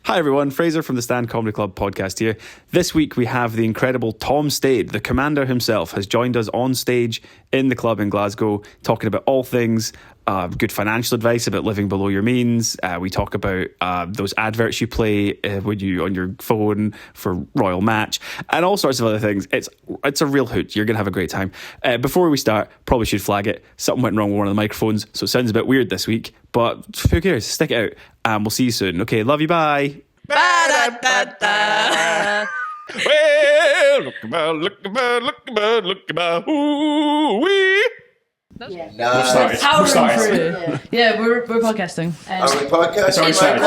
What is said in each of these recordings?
Hi everyone, Fraser from the Stand Comedy Club podcast here. This week we have the incredible Tom Stade, the commander himself, has joined us on stage in the club in Glasgow, talking about all things good financial advice about living below your means. We talk about those adverts you play when you on your phone for Royal Match and all sorts of other things. It's a real hoot. You're going to have a great time. Before we start, probably should flag it. Something went wrong with one of the microphones, so it sounds a bit weird this week, but who cares? Stick it out and we'll see you soon. Okay, love you, bye. Ba-da-da-da. Well, look about, ooh-wee. Yeah. Nice. Powering through. Yeah, we're podcasting. Are we podcasting? Sorry.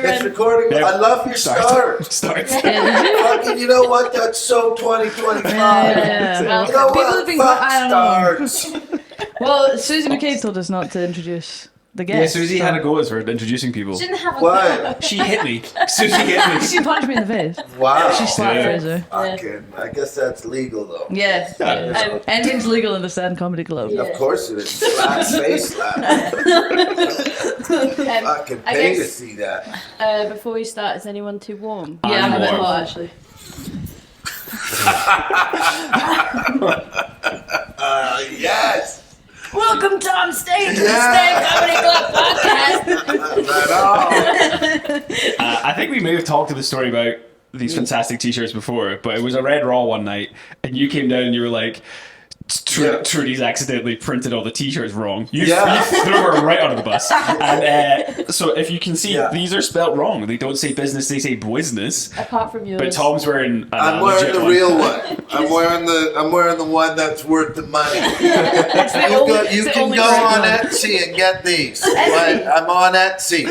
It's recording. I love your start. Fucking, you know what? That's so 2025. Yeah. You know People what? have been Fuck starts. starts. Well, Susie McCabe told us not to introduce the Yeah, guest. Susie had a go at us for introducing people. Didn't have a Why? She hit me. Susie hit me. She punched me in the face. Wow. She slapped Fraser. Fucking, I guess that's legal though. Yeah. Anything's legal in the Stand Comedy Club. Of course it is. Slap, face slap. Fucking I pay to guess- see that. Before we start, is anyone too warm? Yeah, I'm a bit warm. hot actually. Yes. Welcome, Tom Stade, to Yeah. the Stand Comedy Club podcast. Right on. I think we may have talked to the story about these fantastic t-shirts before, but it was a Red Raw one night, and you came down and you were like, Trudy's accidentally printed all the t-shirts wrong. You threw her right under the bus. And so if you can see, these are spelt wrong. They don't say business, they say business. Apart from yours. But Tom's wearing I'm wearing the real one. I'm wearing the one that's worth the money. You can go on Etsy and get these. Right? I'm on Etsy.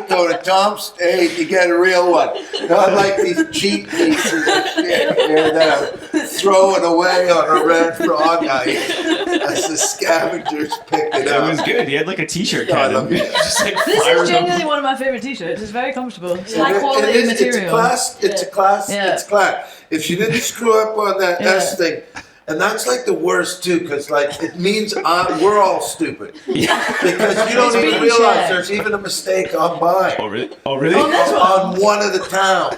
Go to Tom's. Hey, you get a real one. Not like these cheap pieces of shit here that I'm throwing away on a red frog night as the scavengers pick it up. It was good. He had like a t-shirt I cannon. love it. Just like This fired is them. genuinely one of my favorite t-shirts. It's very comfortable. It's Yeah. high quality It is, material. It's a class. Yeah. It's class. If you didn't screw up on that Yeah. S thing, and that's like the worst too, because like it means we're all stupid. Because you don't It's even being realize checked. there's even a mistake on mine. Oh, really? Oh, really? On one of the towns.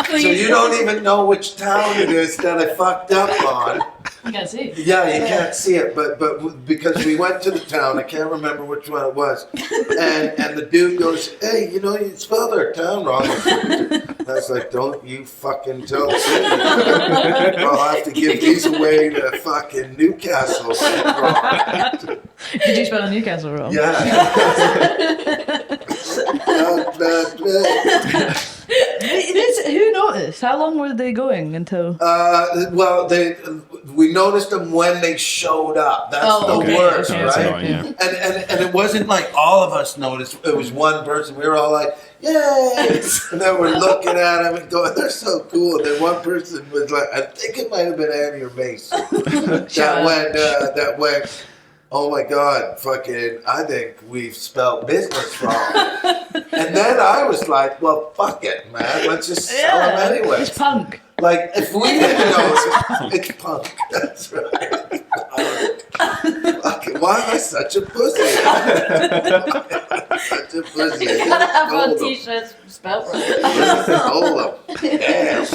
So you don't even know which town it is that I fucked up on. You can't see. Yeah, you can't see it, but because we went to the town, I can't remember which one it was, and the dude goes, "Hey, you know, you spelled our town wrong." I was like, "Don't you fucking tell me. I'll have to give these away to fucking Newcastle." Did you spell Newcastle wrong? Yeah. Who noticed? How long were they going until? Well, we noticed them when they showed up. That's the worst, okay, right? annoying, yeah. And it wasn't like all of us noticed. It was one person. We were all like, "Yay!" And then we're looking at them and going, "They're so cool." And then one person was like, I think it might have been Annie or Mace that went. Oh my God, fucking, I think we've spelled business wrong. And then I was like, well, fuck it, man. Let's just sell them anyway. It's punk. Like, if we didn't know, it's punk. That's right. Fucking, why am I such a pussy? Such a pussy. You gotta have on Hold 'em. t-shirts spelled right. Hold 'em. Damn.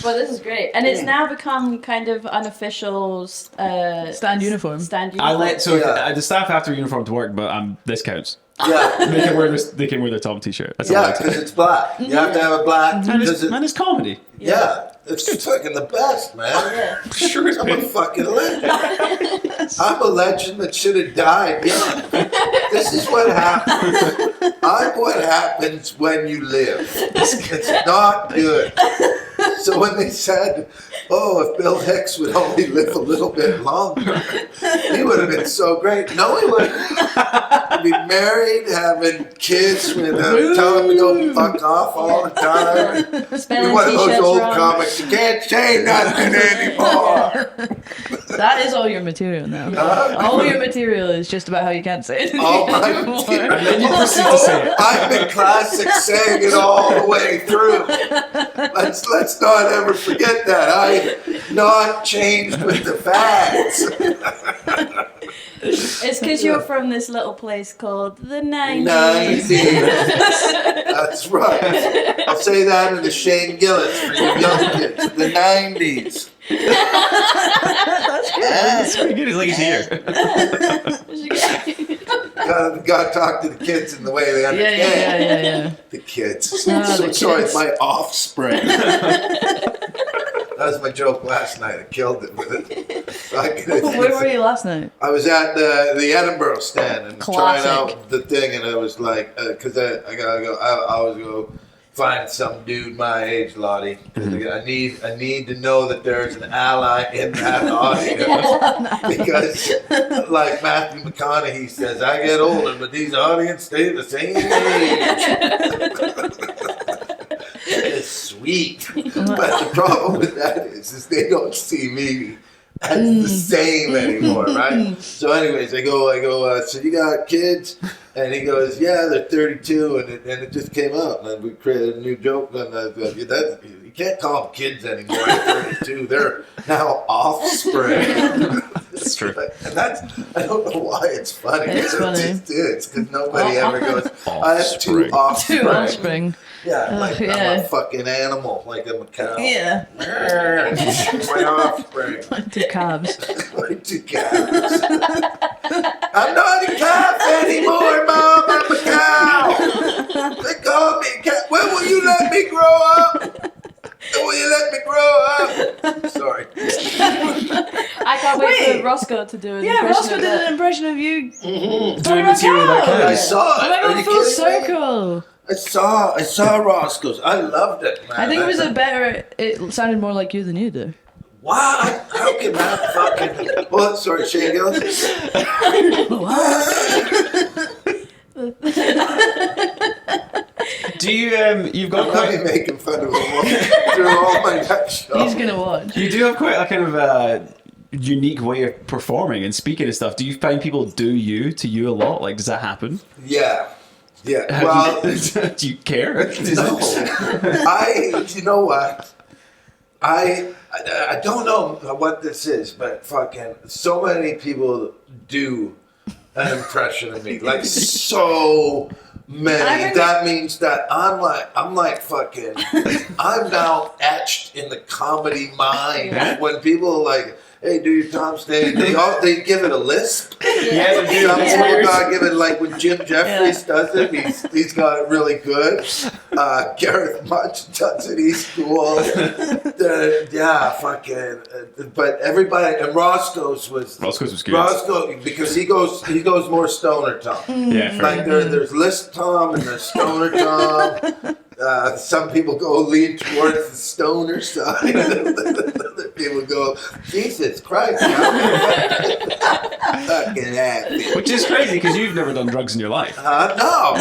Well, this is great. And it's now become kind of unofficial Stand uniform. Stand I uniform. let the staff have to uniform to work, but this counts. Yeah. They can wear their Tom t-shirt. That's all Yeah, I say. because it's black. You have to have a black. And Because it's comedy. yeah, it's fucking the best, man. Yeah. Sure it's I'm a big. fucking legend. I'm a legend that should have died young. This is what happens. I'm what happens when you live. It's not good. So when they said, "Oh, if Bill Hicks would only live a little bit longer, he would have been so great." No, he wouldn't. He'd be married, having kids, with tell him to go fuck off all the time. Be Spelling one of those t-shirts old wrong. comics. You can't say nothing anymore. That is all your material now. All your material is just about how you can't say it. All my anymore. material. And then you proceed to say it. I've been classic saying it all the way through. Let's not ever forget that. I not changed with the fads. It's because you're from this little place called the 90s. 90s. That's right. I'll say that in the Shane Gillis for you young kids. The 90s. That's pretty good. He's like he's here. Gotta talk to the kids in the way they understand. Yeah. The kids. Ah, the Sorry, kids. my offspring. That was my joke last night. I killed it with it. Where were you last night? I was at the Edinburgh stand and trying Classic. out the thing, and I was like, because I gotta go. I always go find some dude my age, Lottie. 'Cause I need to know that there's an ally in that audience. Because, like Matthew McConaughey says, I get older, but these audience stay the same age. It's sweet. But the problem with that is they don't see me as the same anymore, right? So anyways, I go, so you got kids? And he goes, yeah, they're 32, and it just came out, and we created a new joke, and you can't call them kids anymore at 32, they're now offspring. That's true. And I don't know why it's funny. It's funny. It's because nobody ever goes, I have two offspring. Two offspring. Yeah, like I'm yeah. a fucking animal, like I'm a cow. Yeah. My offspring. Two calves. My two calves. I'm not a calf anymore, Mom. I'm a cow. They call me a calf. When will you let me grow up? When will you let me grow up? Sorry. I can't wait Wait. for Roscoe to do an Yeah, impression Roscoe of did that. an impression of you. Doing material about I kids. saw it. Oh my Are god, you full kidding me? circle. I saw Roscoe's. I loved it, man. I think it was it sounded more like you than you do. Wow, how can that fucking... Well, sorry, Shane Gillis. Do you you've got I'm quite not making fun of him through all my next show. He's gonna watch. you do have quite a kind of unique way of performing and speaking and stuff. Do you find people do you to you a lot? Like, does that happen? Yeah. How Well, do, do you care? no. You know what? I don't know what this is, but fucking so many people do an impression of me. Like so many. That means that I'm like fucking I'm now etched in the comedy mind. When people are like, hey, do your Tom Stade, they give it a lisp. Yeah, they do. Some It's people weird. gotta give it like when Jim Jeffries does it. He's got it really good. Gareth Much does it. He's cool. But everybody and Roscoe's was good. Roscoe because he goes more stoner Tom. Yeah, fair. Like there's lisp Tom and there's stoner Tom. Some people go lean towards the stoner side. Other people go, Jesus Christ, fucking happy. Which is crazy because you've never done drugs in your life. No,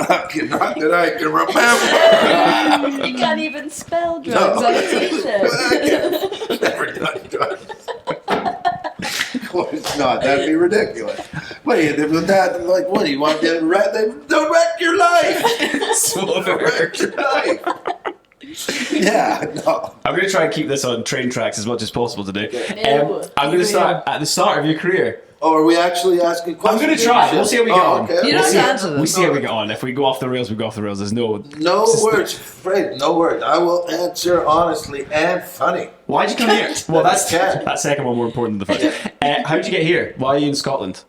fucking not that I can remember. You can't even spell drugs on a t-shirt. I've never done drugs. Of course not. That'd be ridiculous. Wait, what do you want to wreck? They'll wreck your life. They'll wreck your life. Yeah, no. I'm going to try and keep this on train tracks as much as possible today. No. I'm going to start at the start of your career. Oh, are we actually asking I'm questions? going to try. We'll see how we get on. Okay. You don't We'll see, have to answer them. we'll see how we get on. If we go off the rails, we go off the rails. There's no... No words, Fred. No words. I will answer honestly and funny. Why'd you come here? Well, that's Okay. that second one more important than the first. How did you get here? Why are you in Scotland?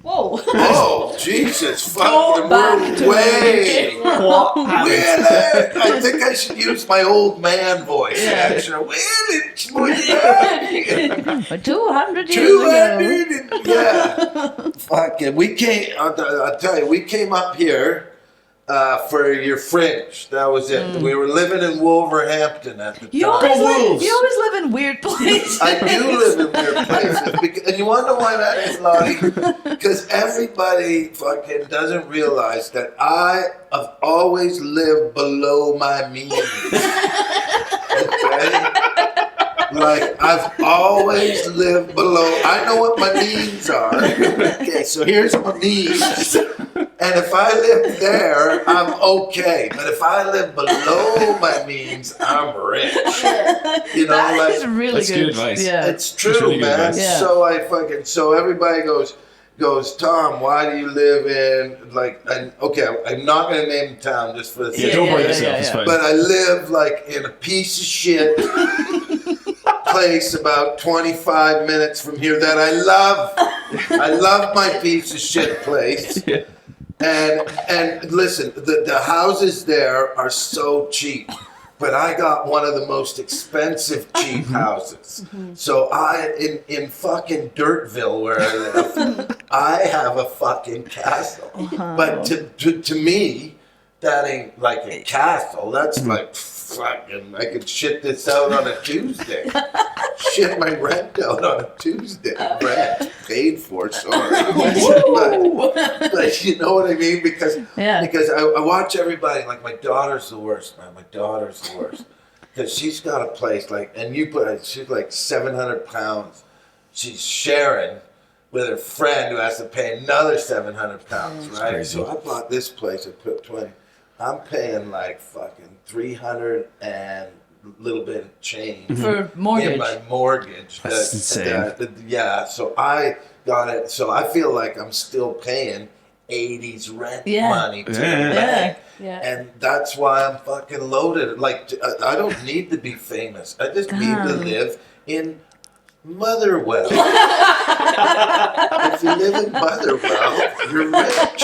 Whoa. Oh, Jesus, fucking back to we're way. What happened? Well, I think I should use my old man voice. Actually. Well, it's more than 200 years 200 ago. and, yeah. Fucking, we came, I'll tell you, we came up here for your fringe. That was it. We were living in Wolverhampton at the You time. always, Wolves. you always live in weird places. I do live in weird places. And you want to know why that is, Lottie? Because everybody fucking doesn't realize that I have always lived below my means. Okay? Like, I've always lived below. I know what my means are. Okay, so here's my means. And if I live there, I'm okay. But if I live below my means, I'm rich. You know, That is like, really That's good good. advice. Yeah. it's true, really good man. advice. Yeah. So everybody goes, Tom, why do you live in, like, I'm not going to name the town just for the Yeah, sake, don't worry yeah, yourself. yeah, It's yeah. fine. but I live, like, in a piece of shit place about 25 minutes from here that I love. I love my piece of shit place. Yeah. And listen, the houses there are so cheap, but I got one of the most expensive cheap houses. So in fucking Dirtville where I live, I have a fucking castle. But to me, that ain't like a castle. That's like fucking, I could shit this out on a Tuesday. Shit my rent out on a Tuesday. Rent paid for, sorry. but you know what I mean? Because I watch everybody, like my daughter's the worst, man. My daughter's the worst. Because she's got a place like, and she's like 700 pounds. She's sharing with her friend who has to pay another 700 pounds, right? crazy. So I bought this place, I put 20. I'm paying like fucking 300 and a little bit of change For mortgage. in my mortgage. That's insane. Yeah, so I got it. So I feel like I'm still paying 80s rent Yeah. money to the Yeah. bank. Yeah. And that's why I'm fucking loaded. Like, I don't need to be famous. I just need to live in Motherwell. If you live in Motherwell, you're rich.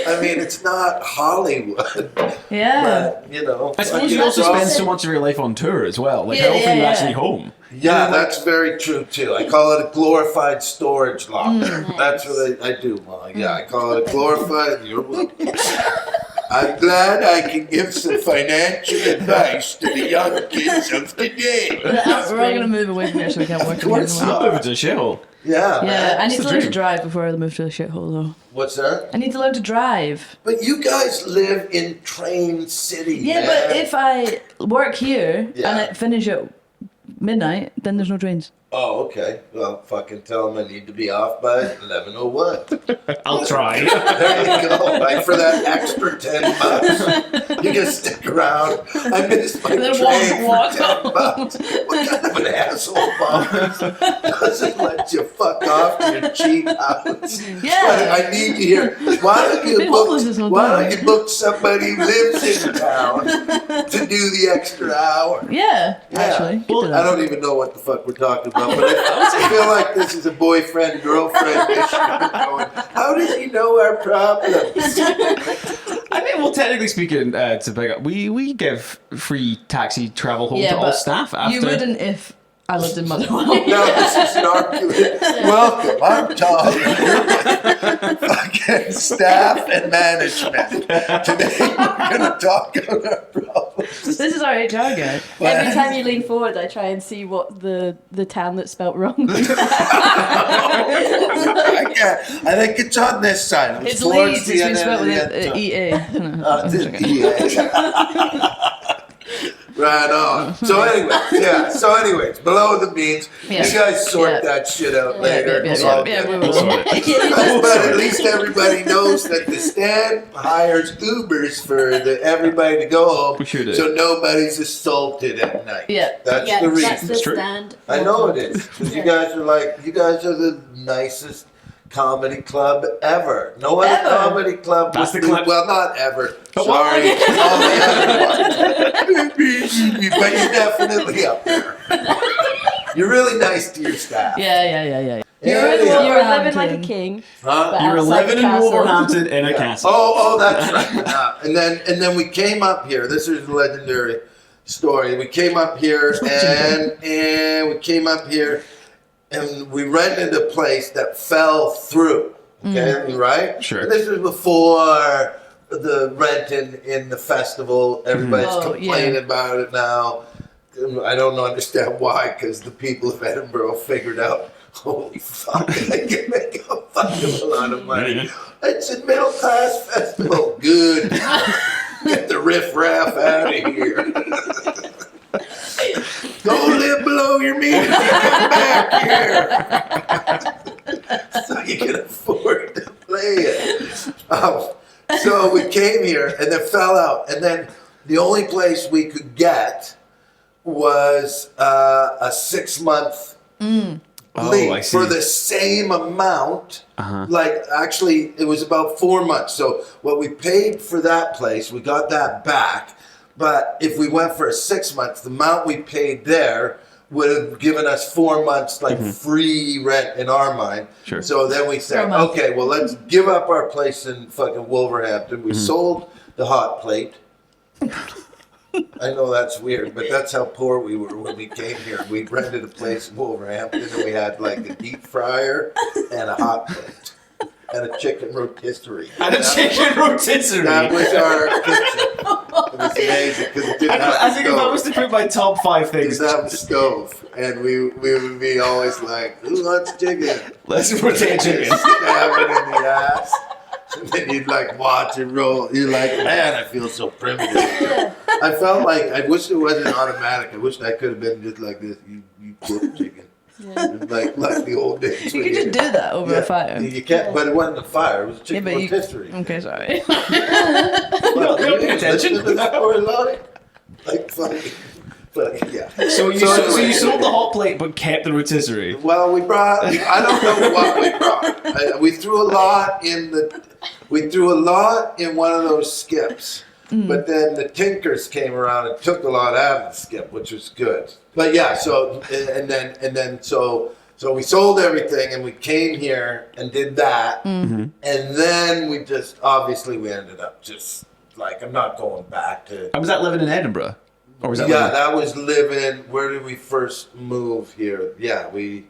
I mean, it's not Hollywood. Yeah. But, you know. I suppose like, you also it's spend awesome. so much of your life on tour as well. Like, Yeah, how often are you yeah, actually yeah. home? Yeah, that's very true too. I call it a glorified storage locker. That's what I do. Well, yeah, I call it a glorified. You're welcome. I'm glad I can give some financial advice to the young kids of today. We're all going to move away from here so we can't work in here course anymore. I'm over to the shithole. Yeah, Yeah, man. I need the to learn to dream. drive before I move to the shithole, though. What's that? I need to learn to drive. But you guys live in Train City, Yeah, man. but if I work here Yeah. and I finish at midnight, then there's no trains. Oh, okay. Well, fucking tell them I need to be off by 11:01. I'll try. There you go. Like for that extra $10, you can stick around. I missed my Then train walk for $10. What kind of an asshole boss doesn't let you fuck off to your cheap house? Yeah. I need you here. Why don't you Been homeless this whole time. book somebody who lives in town to do the extra hour? Yeah, actually. Well, I don't even know what the fuck we're talking about, but I feel like this is a boyfriend-girlfriend issue. Going, how does he know our problems? I mean, well, technically speaking, to pick up, we give free taxi travel home to all staff after. you wouldn't if I lived in Motherwell. No, this is an argument. Welcome, I'm Tom. Fucking staff and management. Today we're going to talk about our problems. This is our HR guy. Every time you lean forward, I try and see what the town that's spelt wrong. I think it's on this side. It's towards Leeds. the It's been end spelled of with the EA. Right on. So anyways, below the means, Yeah. you guys sort Yeah. that shit out later. Yeah, It's all yeah, good. we will. But at least everybody knows that the Stade hires Ubers for everybody to go home, We sure do. so nobody's assaulted at night. Yeah. That's Yeah, the that's reason. the It's true. stand. I know it is, because you guys are the nicest comedy club ever. No other Ever? comedy club That's would the do- clip. well, not ever. Oh, Sorry, all the other ones. But you're definitely up there. You're really nice to your staff. Yeah. Yeah. in You're Wolverhampton. living like a king. Huh? But You're outside living the in castle. Wolverhampton in a castle. Oh, that's right. And then we came up here. This is a legendary story. We came up here and we rented a place that fell through. Okay, right? Sure. And this was before the rent in the festival. Everybody's Oh, complaining yeah. about it now. I don't understand why, because the people of Edinburgh figured out, holy fuck, I can make a fucking lot of money. It's a middle class festival. Good. Get the riff-raff out of here. Go live below your means and come back here. So you can afford to play play it. So we came here and then fell out. And then the only place we could get was a 6-month lease I see. for the same amount. Like, actually, it was about 4 months. So what we paid for that place, we got that back. But if we went for a 6 months, the amount we paid there would have given us 4 months like free rent in our mind. Sure. So then we said, okay, well, let's give up our place in fucking Wolverhampton. We sold the hot plate. I know that's weird, but that's how poor we were when we came here. We rented a place in Wolverhampton and we had like a deep fryer and a hot plate and a chicken rotisserie. And a chicken rotisserie. That was our kitchen. It was amazing because it didn't have I think if I was to put my top 5 it things, didn't have a stove, and we would be always like, "Who wants chicken?" let's rotate chicken. Stab it in the ass. And then you'd like watch it roll. You're like, man, I feel so primitive. I felt like, I wish it wasn't automatic. I wish I could have been just like this. You cook chicken. Like the old days. You could just do that over a fire. You can't, but it wasn't a fire. It was a chicken but you- rotisserie. Okay, sorry. Well, Don't pay attention. listen to that storyline? Like, funny. But yeah. So you anyway, sold the hot plate but kept the rotisserie. Well, we brought. I don't know what we brought. We threw a lot in one of those skips, but then the Tinkers came around and took a lot out of the skip, which was good. But yeah, so we sold everything and we came here and did that, and then we just obviously we ended up just like, I'm not going back to. Was that living in Edinburgh? Or was that That was living. Where did we first move here? We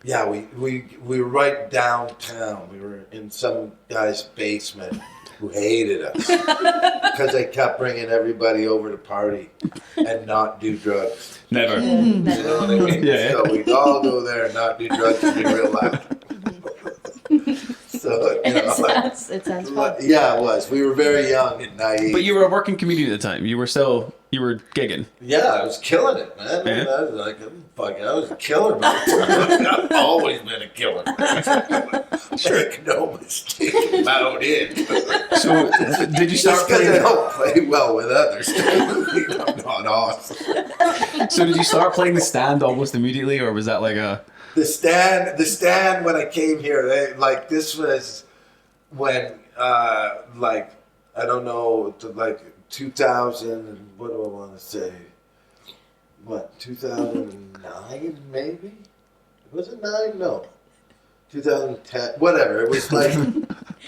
were right downtown. We were in some guy's basement who hated us because they kept bringing everybody over to party and not do drugs. Never. You know what I mean? Yeah. So we'd all go there and not do drugs and be real loud. So, It sounds fun. yeah, it was. We were very young and naive. But you were a working comedian at the time. You were gigging. Yeah, I was killing it, man. Yeah. I was like, I was a killer, man. I've always been a killer. Make no mistake about it. So did you Just start because I playing? don't play well with others doesn't mean I'm not awesome. So did you start playing the Stand almost immediately, or was that like a? The stand. When I came here, this was when, I don't know, like 2000. And what do I want to say? What, 2009 maybe? Was it 9? No. 2010, whatever. It was like,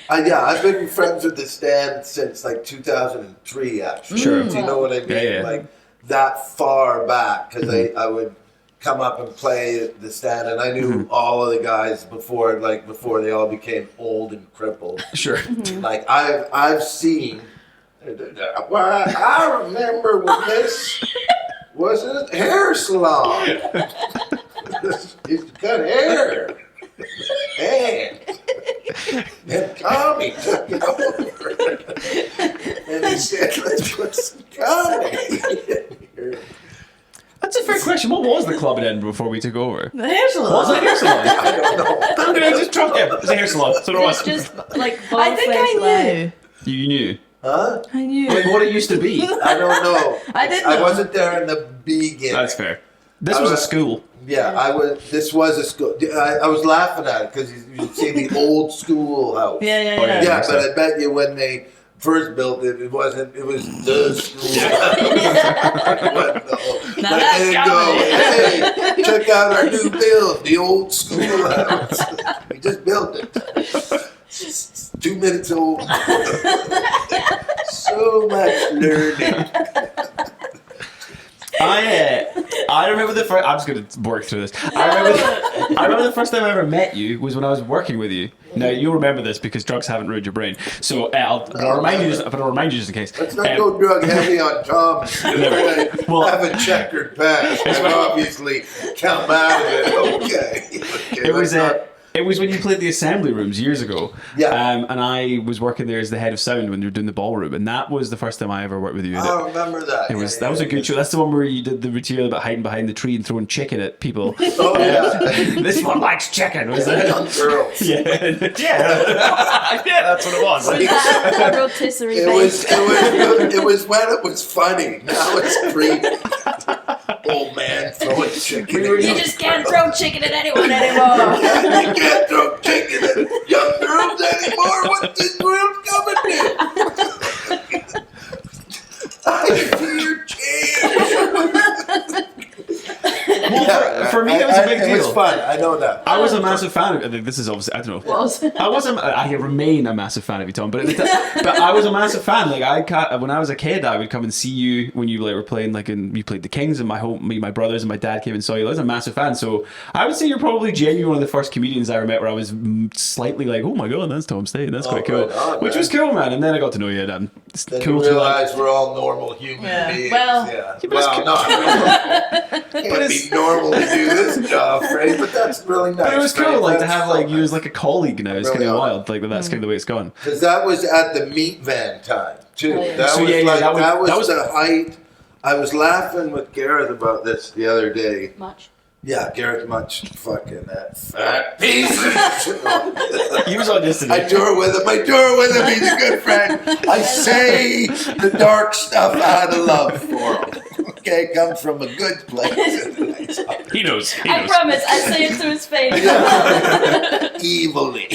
I've been friends with the Stand since like 2003, actually. Sure. Do you know what I mean? Yeah. Like that far back, because I would come up and play the Stand, and I knew all of the guys before they all became old and crippled. Sure. Like I've seen. Well, I remember when this was a hair salon. Used to cut hair. And then Tommy took it over. And he said, let's put some comedy in here. That's a fair question. What was the club in Edinburgh before we took over? The hair salon. What was a hair salon? I don't know. I'm gonna just drop it. It's a hair salon. So it It's was. just like I think I knew. You knew. Huh? I knew. Like what it used to be. I don't know. I didn't I know. wasn't there in the beginning. That's fair. This was a school. Yeah, I was. This was a school. I was laughing at it because you see the old school house. Yeah. Oh, yeah. Yeah, so- but I bet you when they first built it, it wasn't. It was the school. Now Like, that's they didn't go, hey, check out our new build, the old school house. We just built it. It's 2 minutes old. So much learning. I remember the first. I'm just going to work through this. I remember the first time I ever met you was when I was working with you. Now you'll remember this because drugs haven't ruined your brain. So I'll remind you. But I'll remind you just in case. Let's not go drug heavy on Tom. Well- Have a checkered past. I've obviously come out of it. Okay. It was It was when you played the assembly rooms years ago. Yeah. And I was working there as the head of sound when they were doing the ballroom, and that was the first time I ever worked with you. I remember that. That was a good show. That's the one where you did the material about hiding behind the tree and throwing chicken at people. Oh yeah. This one likes chicken, was it? Young girls. Yeah. Yeah, that's what it was. Was that a rotisserie It was when it was funny. Now it's creepy. Old man throwing chicken. You just can't throw chicken at anyone anymore. You can't throw chicken at young girls anymore. What's this world coming to? I fear change. For me, it was a big deal. It was fun. I know that. I was a massive fan of it. This is obviously, I don't know. I remain a massive fan of you, Tom. But I was a massive fan. Like when I was a kid, I would come and see you when you were playing. You played the Kings, and my brothers and my dad came and saw you. I was a massive fan. So I would say you're probably genuinely one of the first comedians I ever met where I was slightly like, oh my god, that's Tom Stade. That's quite cool. Right on, which was cool, man. And then I got to know you, and it's then cool you to realize we're all normal human beings. Well, can't be normal to do this job, Fred, but that's really nice. But it was cool, right? to have you as a colleague now. It's Really kind of on. wild. That's kind of the way it's gone. Because that was at the meat van time too. Oh, yeah. That So, was that was that was the height. I was laughing with Gareth about this the other day. Much. Yeah, Gareth Much, fucking that fat piece of shit. He was auditioning. I tour with him. He's a good friend. I say the dark stuff out of love for him. Okay, it comes from a good place. He knows. I promise, I say it to his face. Evilly.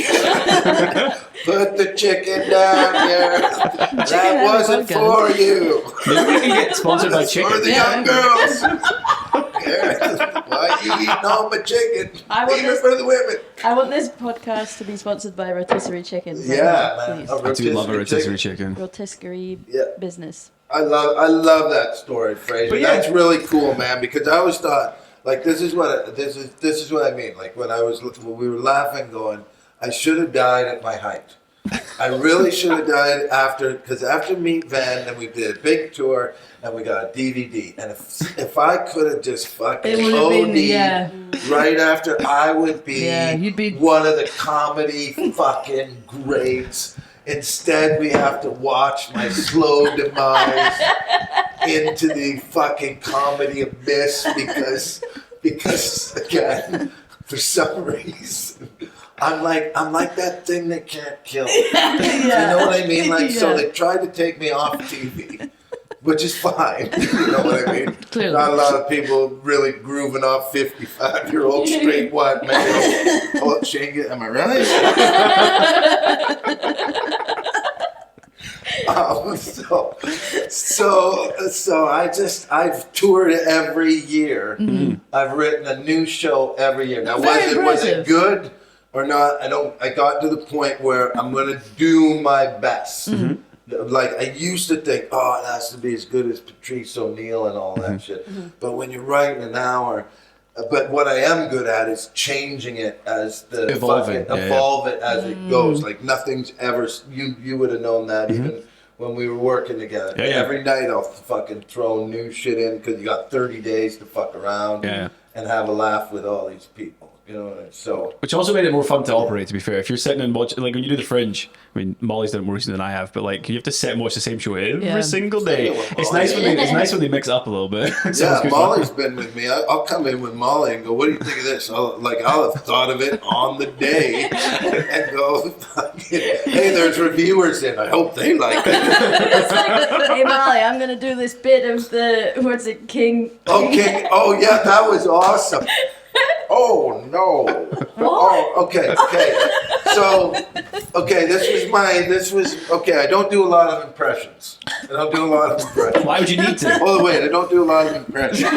Put the chicken down there. That wasn't for you. Maybe we can get sponsored by For chicken. the young girls. Why you eating all my chicken? Leave it for the women. I want this podcast to be sponsored by rotisserie chicken. Yeah, man. Please. I do love a rotisserie chicken. Rotisserie business. I love that story, Fraser. But yeah. That's really cool, man. Because I always thought, this is what I mean. Like when we were laughing, going, I should have died at my height. I really should have died after Meat Van, then we did a big tour and we got a DVD. And if I could have just fucking OD'd right after, I would be, you'd be one of the comedy fucking greats. Instead, we have to watch my slow demise into the fucking comedy abyss because again, for some reason, I'm like that thing that can't kill. You know what I mean? So they tried to take me off TV, which is fine. You know what I mean? Clearly. Not a lot of people really grooving off 55-year-old straight white man. Oh, Shane, am I right? So I've toured every year. Mm-hmm. I've written a new show every year. Now was it good or not? I got to the point where I'm gonna do my best. Mm-hmm. Like I used to think, it has to be as good as Patrice O'Neill and all that shit. Mm-hmm. But when you're writing an hour, but what I am good at is changing it as the evolve it as it goes. Like nothing's ever. You would have known that even when we were working together. Yeah, every night I'll fucking throw new shit in because you got 30 days to fuck around and have a laugh with all these people. You know, so which also made it more fun to operate. To be fair, if you're sitting and watching, like when you do the Fringe, I mean, Molly's done it more recently than I have, but like you have to sit and watch the same show every single day. It's nice when they mix it up a little bit. Molly's been with me. I'll come in with Molly and go, "What do you think of this?" I'll have thought of it on the day and go, "Hey, there's reviewers in. I hope they like it." It's like, hey Molly, I'm gonna do this bit of the King. Okay. Oh yeah, that was awesome. Oh no! What? Oh, okay. So, this was okay. I don't do a lot of impressions. Why would you need to? Oh wait, I don't do a lot of impressions.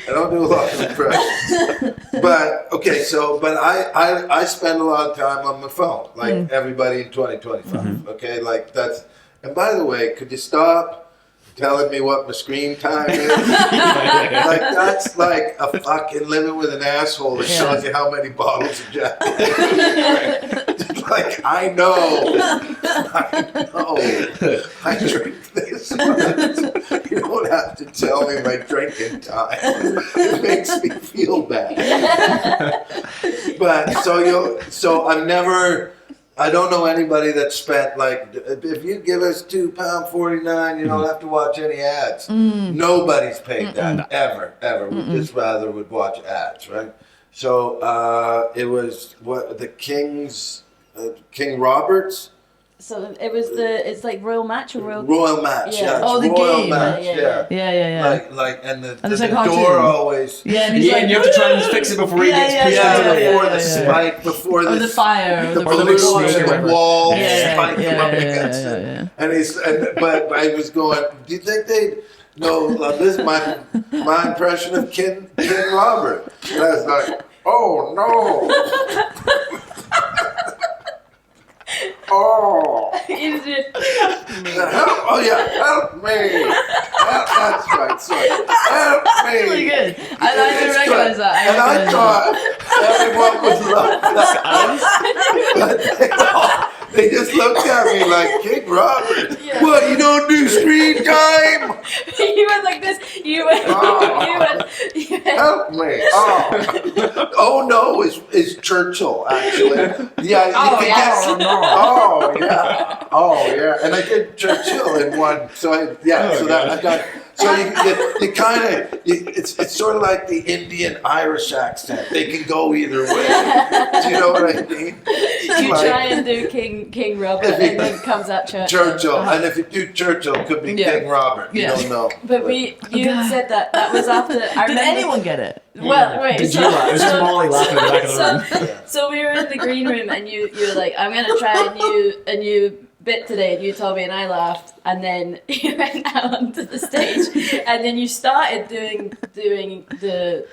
I don't do a lot of impressions. But okay, but I spend a lot of time on my phone, like everybody in 2025. Mm-hmm. Okay, like that's. And by the way, could you stop telling me what my screen time is? Like that's like a fucking living with an asshole that shows you how many bottles of Jack. Like I know. I drink this much. You don't have to tell me my drinking time. It makes me feel bad. But so I don't know anybody that spent like, if you give us £2.49, you don't have to watch any ads. Nobody's paid that ever. We just rather would watch ads, right? So it was the King's King Robert's. So it's like Royal Match or Royal Match, yeah. Oh, the Royal game. Match, Yeah. Yeah. Like, and the it's like door cartoon. always. Yeah, and he's Yeah, like, and you have to try and fix it before he gets pushed into the before the yeah. spike, before or the fire, or the Or the big snake or the whatever. wall Yeah, spike yeah, up yeah, against yeah, it. yeah. But I was going, do you think they'd know this is my impression of King Robert? And I was like, oh no. Oh. Is it- Oh yeah, help me! That's right, sorry. Help me! Really good. I didn't It's recognize good. that. And I thought everyone would love that. But they just looked at me like, King Robert, Yeah. what, you don't do screen time? You went like this. You went. Help me! Oh no, is Churchill actually? Yeah, you can guess. Oh yeah, and I did Churchill in one. So I got. So you kind of it's sort of like the Indian Irish accent. They can go either way. Do you know what I mean? You try and do King Robert, and then comes out Churchill, and if you do Churchill, it could be Yeah. King Robert. You Yeah. don't know. But you had said that was after. I Did remember, anyone get it? Well, wait. Did you laugh? It was just Molly laughing in the back of the room. So we were in the green room, and you were like, "I'm gonna try a new bit today," and you told me, and I laughed, and then you went out onto the stage, and then you started doing the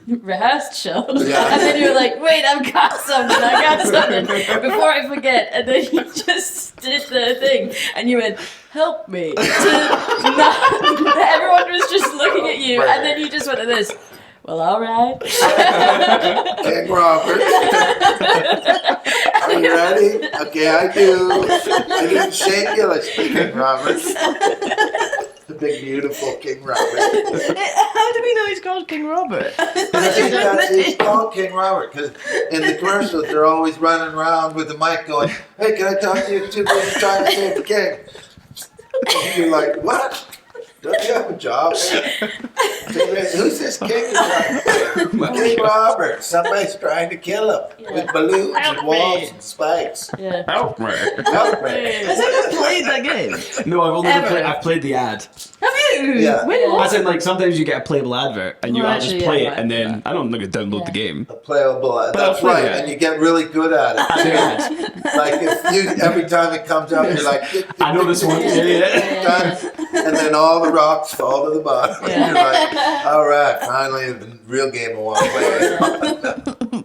rehearsed show, Yeah. and then you were like, "Wait, I've got something before I forget," and then you just did the thing, and you went, "Help me!" Everyone was just looking at you, and then you just went like this. Well, all right. King Robert. Are you ready? Okay, I do. I do singularly, King Robert. The big, beautiful King Robert. How do we know he's called King Robert? He's called King Robert because in the commercials they're always running around with the mic going, "Hey, can I talk to you? Too busy trying to save the king." And you're like, "What? Don't you have a job?" Who's this king? King Robert. Somebody's trying to kill him with balloons and walls and spikes. Yeah. Help me. Help me. Has anyone played that game? No, I've only Ever? I've played the ad. Have you? Yeah. When Yeah. As in, like, sometimes you get a playable advert and you Well, just actually, play yeah, it and then right. I don't look at download the game. A playable. I'll That's play right, it. and you get really good at it. The ad. Like if you every time it comes up, you're like, I know this one. Yeah. done, and then all the rocks fall to the bottom. Yeah. You're like, all right, finally the real game I want to play.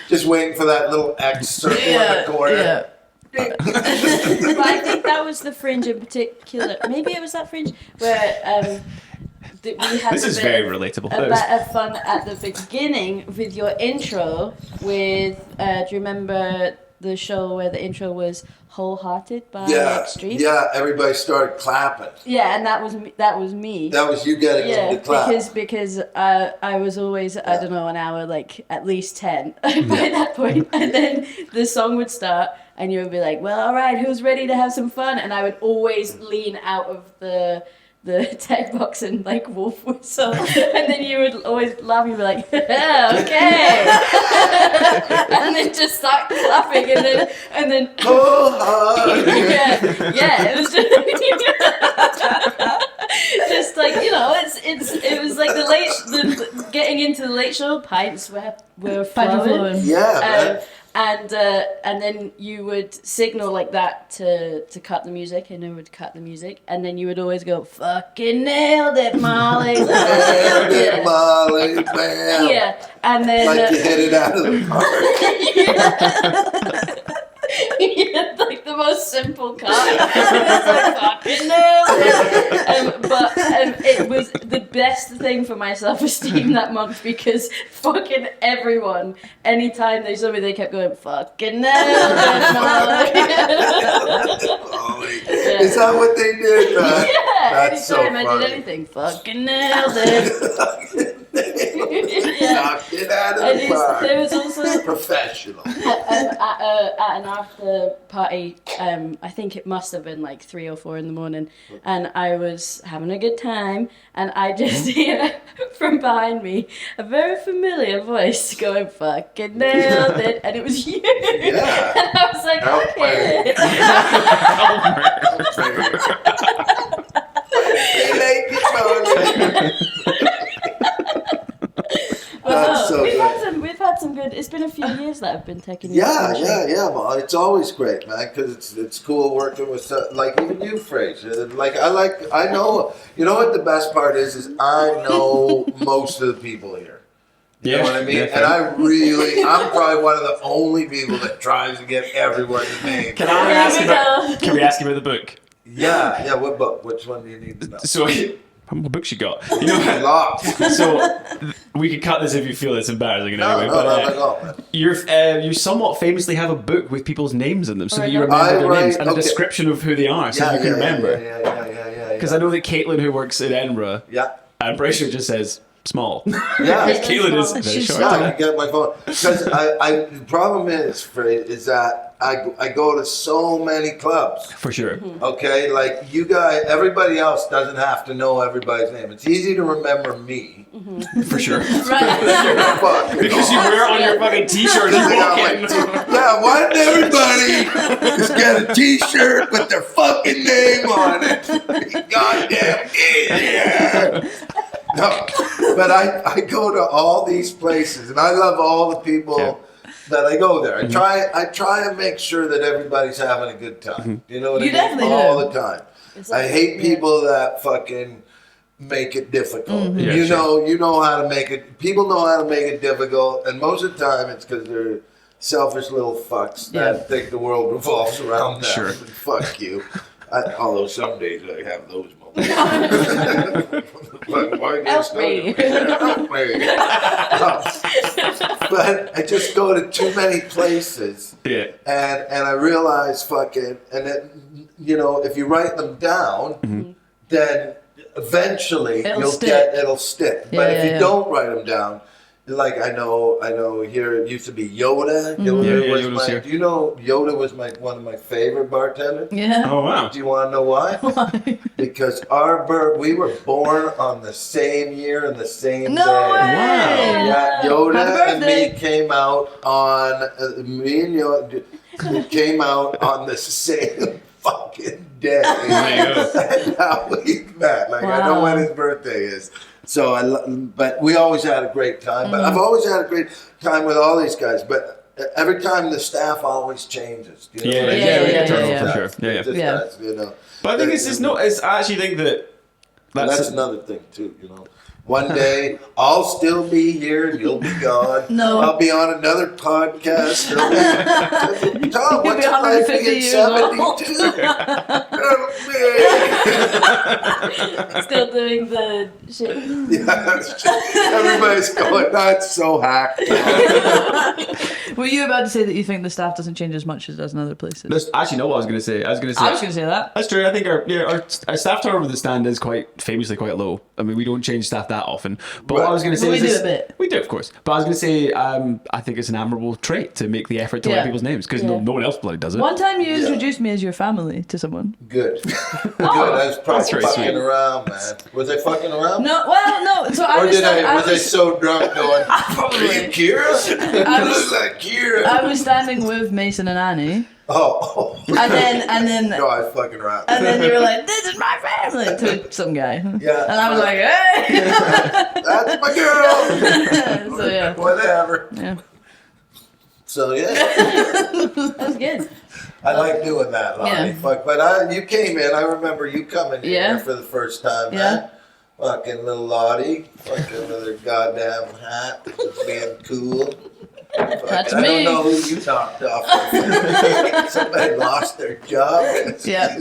just waiting for that little X circle in the corner. yeah. But I think that was the fringe in particular. Maybe it was that fringe where we had This a is bit very of- relatable. a bit of fun at the beginning with your intro. With do you remember the show where the intro was "Wholehearted" by Extreme? Yeah, everybody started clapping. Yeah, and that was me. That was me. That was you getting them to clap. because I was always I don't know an hour like at least 10 by that point, and then the song would start and you would be like, well, all right, who's ready to have some fun? And I would always lean out of the tech box and like wolf whistle, and then you would always laugh. You'd be like, okay, and then just start clapping, and then yeah, it was just like it was like the getting into the late show. Pints were flowing. Yeah, man. And then you would signal like that to cut the music, and it would cut the music, and then you would always go, "Fucking nailed it, Molly!" Nailed it, Molly, bam. Yeah, and then Like you hit it out of the park. like the most simple cut. It's like fucking nailed it. But it was the best thing for my self-esteem that month because fucking everyone, anytime they saw me, they kept going fucking nailed it. Is that what they did, man? Yeah, That's anytime so I funny. did anything, fucking nailed it. Knocked it out of And the park. there was also Professional. at an after party, I think it must have been like 3 or 4 in the morning, and I was having a good time, and I just hear from behind me a very familiar voice going, fucking nailed it, and it was you. Yeah. And I was like, Help okay. That's so We've had some good. It's been a few years that I've been taking. Yeah, man. It's always great, man, because it's cool working with like even you, Fraser. I know. You know what the best part is I know most of the people here. You know what I mean? Yeah, and I'm probably one of the only people that tries to get everyone's name. Can we ask you about the book? Yeah. What book? Which one do you need to know? So, what books you got? You know, Lots. so we could cut this if you feel it's embarrassing in any way. But you somewhat famously have a book with people's names in them, so that you remember their names and a description of who they are, so you can remember. Yeah. Because I know that Caitlin, who works in Edinburgh, I'm pretty sure just says small. Yeah. Caitlin is very She's short. Yeah, I can get my phone. Because the problem is that I go to so many clubs. For sure. Okay, like you guys, everybody else doesn't have to know everybody's name. It's easy to remember me. For sure. Fuck, Because you wear it on your fucking t-shirt I and got walk my in. yeah, why didn't everybody just get a t-shirt with their fucking name on it? Goddamn idiot! No, but I go to all these places, and I love all the people that I go there. I try and make sure that everybody's having a good time. You know what I mean? definitely all do. the time. I hate people that fucking make it difficult. Yeah, you sure. know how to make it. People know how to make it difficult, and most of the time it's because they're selfish little fucks that think the world revolves around them. Sure. Fuck you. Although some days I have those moments. But why Help me. Help me. But I just go to too many places. Yeah. And I realize fucking, and then, if you write them down, then eventually it'll stick. But if you don't write them down, like I know here it used to be Yoda. Yoda's Was here. do you know Yoda was one of my favorite bartenders? Yeah. Oh, wow. Do you want to know why? Why? Because we were born on the same year and the same No day. way! Yeah, Yoda Happy and birthday. me came out on me and Yoda came out on the same fucking day. There you go. And how we met. Like I know Wow. when his birthday is. So but we always had a great time. But I've always had a great time with all these guys. But every time the staff always changes. You know Yeah, what I mean? yeah, yeah, It just yeah. For sure. does. Yeah, It just yeah. does, But I think it's just I actually think that That's another thing too, One day I'll still be here and you'll be gone. No. I'll be on another podcast. Tom, You'll what's be it like 150 being years old. 72? Still doing the shit. Everybody's going, that's so hacked. Were you about to say that you think the staff doesn't change as much as it does in other places? That's actually not what I was going to say. I was going to say. I was going to say that. That's true. I think our staff turnover at the stand is famously quite low. I mean, we don't change staff that often. But what I was going to say But is we do this- a bit. We do, of course. But I was going to say, I think it's an admirable trait to make the effort to learn Yeah. people's names because no one else bloody does it. One time you introduced me as your family to someone. Good. Good. I was probably That's very fucking sweet. around, man. Was I fucking around? No, well, no. So I Or was. was I so drunk going, are you Kira? I You was- look like Kira. I was standing with Mason and Annie, Oh. and then No, I was fucking around. and then you were like, "This is my family" to some guy. Yeah. And I was like, "Hey." That's my girl. So yeah. Whatever. Yeah. So yeah, That's good. I like doing that, Lonnie. Yeah. Fuck, but you came in. I remember you coming in Yeah. here for the first time. Yeah. Man. Fucking little Lottie, fucking with her goddamn hat, being cool. Fucking That's I me. don't know who you knocked off. Somebody lost their job. Yeah.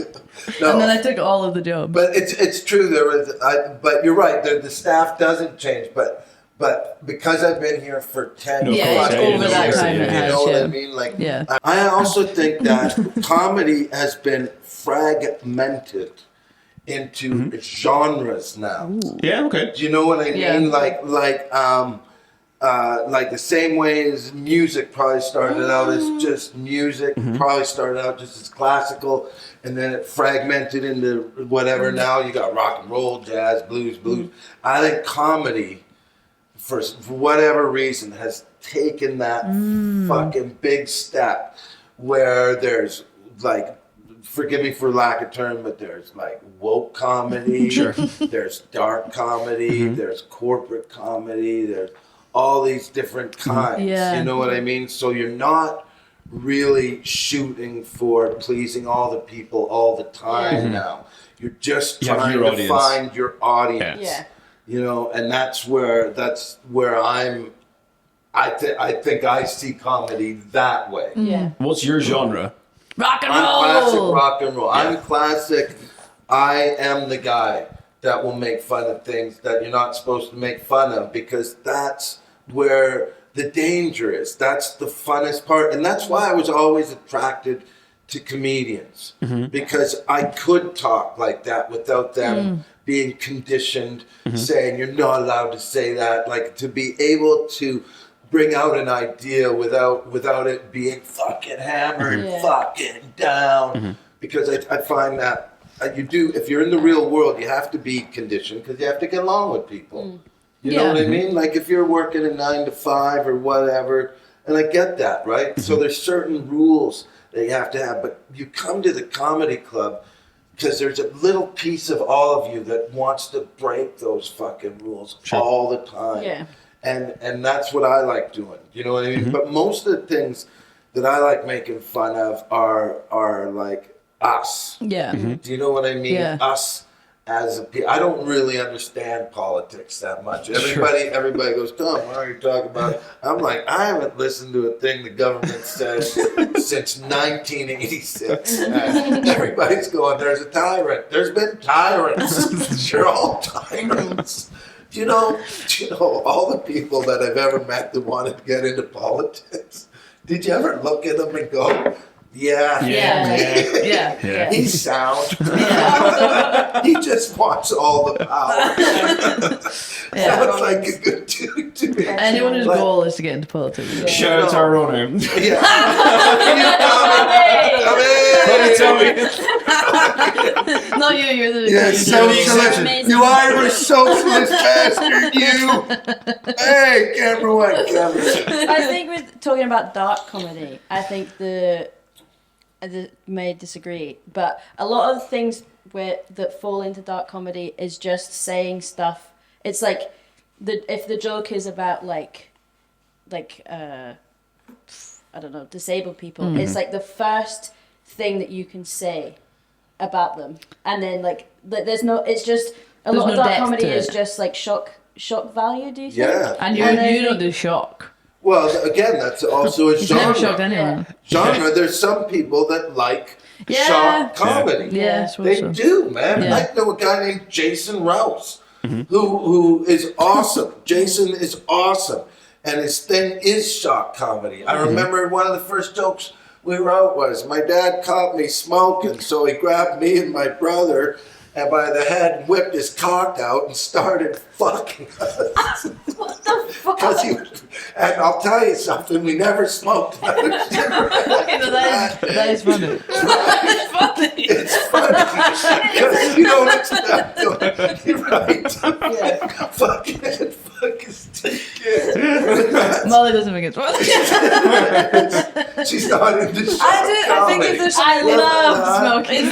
No. And then I took all of the jobs. But it's true. But you're right. The staff doesn't change. But because I've been here for 10 No, Yeah, it's over that years, time it you has, know what yeah. I mean? Like, Yeah. I also think that comedy has been fragmented into genres now. Yeah, okay. Do you know what I mean? Yeah. Like the same way as music probably started out as just music, probably started out just as classical, and then it fragmented into whatever. Now you got rock and roll, jazz, blues. I think comedy, for whatever reason, has taken that fucking big step where there's like, forgive me for lack of term, but there's like woke comedy, there's dark comedy, there's corporate comedy, there's all these different kinds. Yeah. You know what I mean? So you're not really shooting for pleasing all the people all the time now. You're just You have trying your to audience. find your audience. Yeah. You know, and that's where I think I see comedy that way. Yeah. What's your genre? Rock and I'm roll. classic rock and roll. I'm classic. I am the guy that will make fun of things that you're not supposed to make fun of, because that's where the danger is. That's the funnest part. And that's why I was always attracted to comedians, because I could talk like that without them being conditioned, saying you're not allowed to say that. Like, to be able to bring out an idea without it being fucking hammered, fucking down. Because I find that you do, if you're in the real world, you have to be conditioned, because you have to get along with people. You know what I mean? Like, if you're working a 9 to 5 or whatever, and I get that, right? So there's certain rules that you have to have, but you come to the comedy club because there's a little piece of all of you that wants to break those fucking rules all the time. Yeah. And that's what I like doing. You know what I mean? But most of the things that I like making fun of are like us. Yeah. Do you know what I mean? Yeah. Us as a people. I don't really understand politics that much. Everybody goes, Tom, what are you talking about? I'm like, I haven't listened to a thing the government says since 1986. And everybody's going, there's a tyrant. There's been tyrants. They're all tyrants. Do you know all the people that I've ever met that wanted to get into politics? Did you ever look at them and go, yeah. He's sound. He just wants all the power. Sounds like a good dude to me. Anyone whose goal is to get into politics. Shout out to our owner. Yeah. Come in. Not you, you're the Yeah, socialist. Amazing. You Irish socialist bastard, you. Hey, camera one, camera two. I think with talking about dark comedy, I think I may disagree, but a lot of the things that fall into dark comedy is just saying stuff. It's like if the joke is about like I don't know, disabled people, it's like the first thing that you can say about them, and then like there's no. It's just a lot of dark comedy is just like shock value. Do you think? Yeah. And you don't do shock. Well, again, that's also a He's never genre. shocked anyone. Genre. There's some people that like Yeah. shock comedy. Yeah, I suppose They so. do, man. Yeah. I know a guy named Jason Rouse who is awesome. Jason is awesome. And his thing is shock comedy. I remember one of the first jokes we wrote was, my dad caught me smoking, so he grabbed me and my brother and by the head whipped his cock out and started fucking us. What the fuck? And I'll tell you something, we never smoked. That is funny. It's funny because you don't expect to. You're right. Fucking Molly doesn't think it's funny. She's not into shock I think if there's I love smoking. If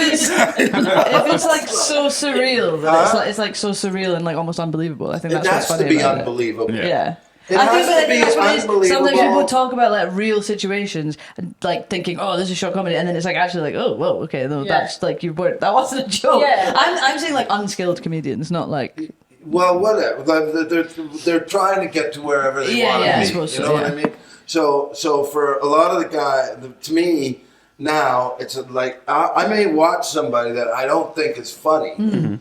it's like so surreal, that it's like so surreal and like almost unbelievable. I think It that's what's has funny to be about unbelievable. it. Yeah. It I has think to be that's what it is. unbelievable. Sometimes people talk about like real situations, and, like thinking, "Oh, this is short comedy," and then it's like actually like, "Oh, whoa, okay, no, that's like that wasn't a joke." Yeah. I'm saying like unskilled comedians, not like Well, whatever. They're trying to get to wherever they Yeah, want yeah, I to be. suppose You so, know what yeah. I mean? So for a lot of the to me now, it's like I may watch somebody that I don't think is funny,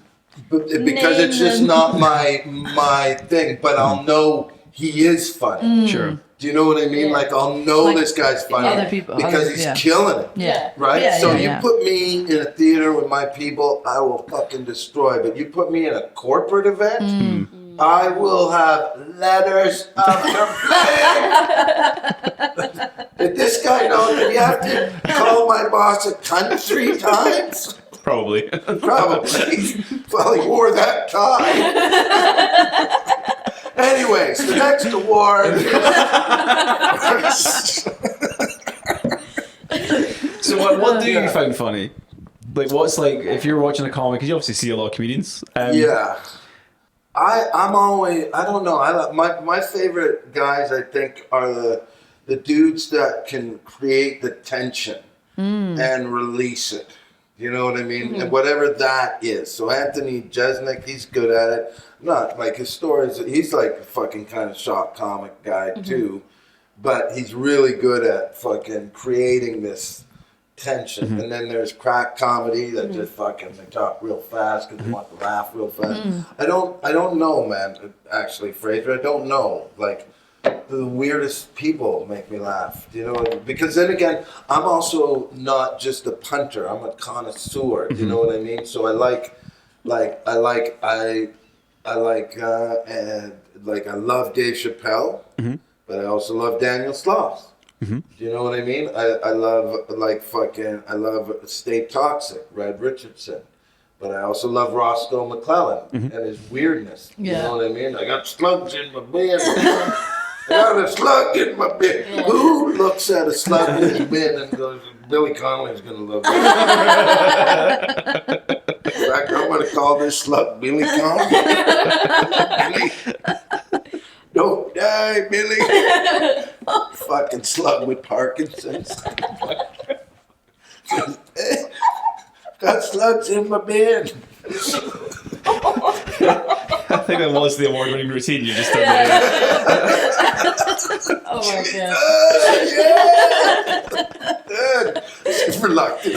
but because it's just not my thing. But I'll know he is funny. Sure. Do you know what I mean? Like I'll know this guy's funny because he's killing it. Yeah. Right? Yeah, so yeah, you yeah. put me in a theater with my people, I will fucking destroy. But you put me in a corporate event, I will have letters of complaint. Did this guy know that you have to call my boss a cunt 3 times? Probably. Probably. Well, he wore that tie. Anyways, the next award. So what do you find funny? Like, what's like, if you're watching a comic, because you obviously see a lot of comedians. Yeah. I'm always, I don't know. My favorite guys, I think, are the dudes that can create the tension and release it. You know what I mean? And whatever that is. So Anthony Jeselnik, he's good at it. Not like his stories, he's like a fucking kind of shock comic guy too. But he's really good at fucking creating this tension. And then there's crack comedy that just fucking, they talk real fast because they want to laugh real fast. I don't know, man, actually, Fraser. I don't know. Like, the weirdest people make me laugh, you know, because then again, I'm also not just a punter, I'm a connoisseur, you know what I mean? So I like I love Dave Chappelle, but I also love Daniel Sloss. Do you know what I mean? I love Stay Toxic, Red Richardson. But I also love Roscoe McClellan and his weirdness. You know what I mean? I got slugs in my bed. I got a slug in my bed. Yeah. Who looks at a slug in his bed and goes, Billy Connolly's going to love it. In fact, I'm going to call this slug Billy Connolly. Billy, don't die, Billy. Fucking slug with Parkinson's. Got slugs in my bed. I think that was the award-winning routine you just did there. Oh my god. Yeah. She's reluctant.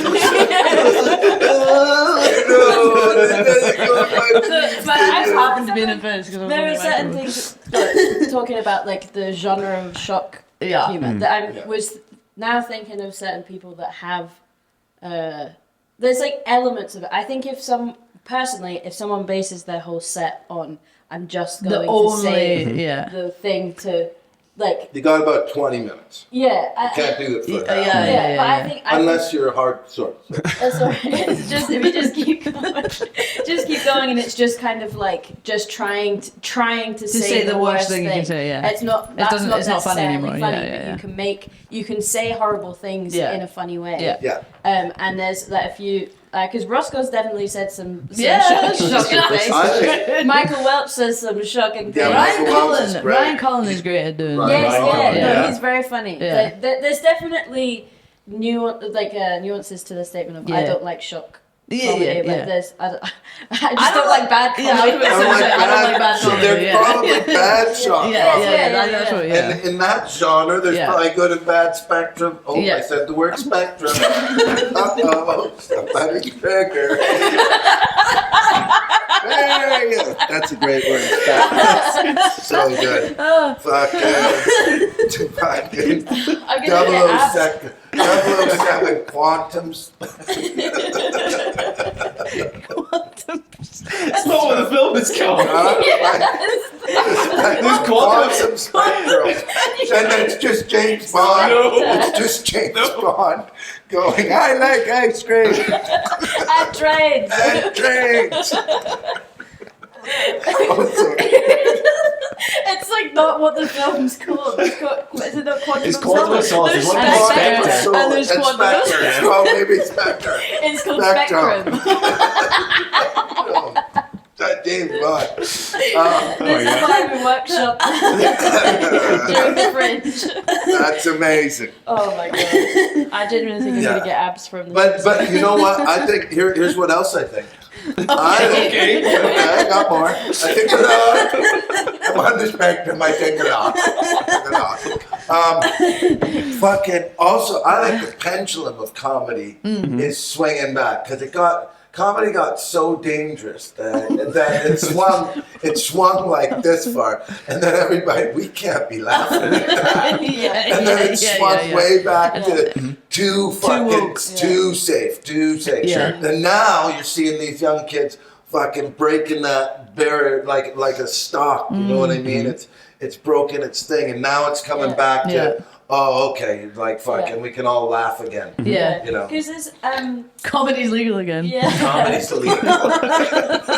I happen to be in it first. There are certain things, talking about like the genre of shock humor, that I was now thinking of certain people that have, there's like elements of it. I think if someone bases their whole set on, I'm just going to say the thing to, like... You got about 20 minutes. Yeah. You can't do it for that. Yeah, but I think... Unless you're a hard sort. That's all right. It's just, if you just keep going, and it's just kind of like, just trying to say the worst thing you can say, It's not funny anymore. You can say horrible things in a funny way. And there's like a few... because Roscoe's definitely said some shocking things. Michael Welch says some shocking things. Ryan Cullen is great at doing that. No, he's very funny. There's definitely nuances to the statement of I don't like shock comedy. There's I just don't like bad comedy. I don't like bad comedy. They're probably bad shock comedy. And in that genre, there's probably good and bad spectrum. Oh, I said the word spectrum. Uh-oh, somebody's trigger. There you go. That's a great word. So good. Fucking 007 quantums. That's not what the film is called. There's quantum spectrum. And it's just James Bond. No. It's just James Bond going, I like ice cream. And trains. It's like not what the film's called. Is it not Quantum It's Quantum Solace. There's It's one Spectre. And there's Quantum Spectre. It's called maybe Spectre. It's called Spectrum. Spectrum. That James Bond. This is why we workshop during the fringe. That's amazing. Oh my god. I genuinely think I'm going to get abs from this. But you know what? I think, here's what else I think. Okay. I got more. I think I'm on the spectrum. I think it off. Fucking. Also, I think the pendulum of comedy is swinging back because comedy got so dangerous that it swung like this far, and then everybody, we can't be laughing at that. And then it swung way back to too safe. Yeah. And now you're seeing these young kids fucking breaking that barrier like a stock. You know what I mean? It's broken its thing, and now it's coming back to. Oh, okay. Like fucking, we can all laugh again. Yeah. You know. Because there's Comedy's legal again. yeah. Comedy's illegal.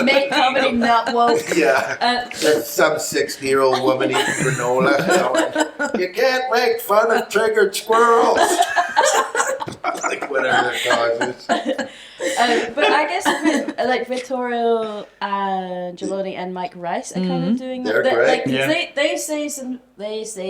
Make comedy not woke. Yeah. There's some 60-year-old woman eating granola going, you can't make fun of triggered squirrels. Like whatever it causes. But I guess like Vittorio Geloni and Mike Rice are kind of doing that. They're great. Like, they say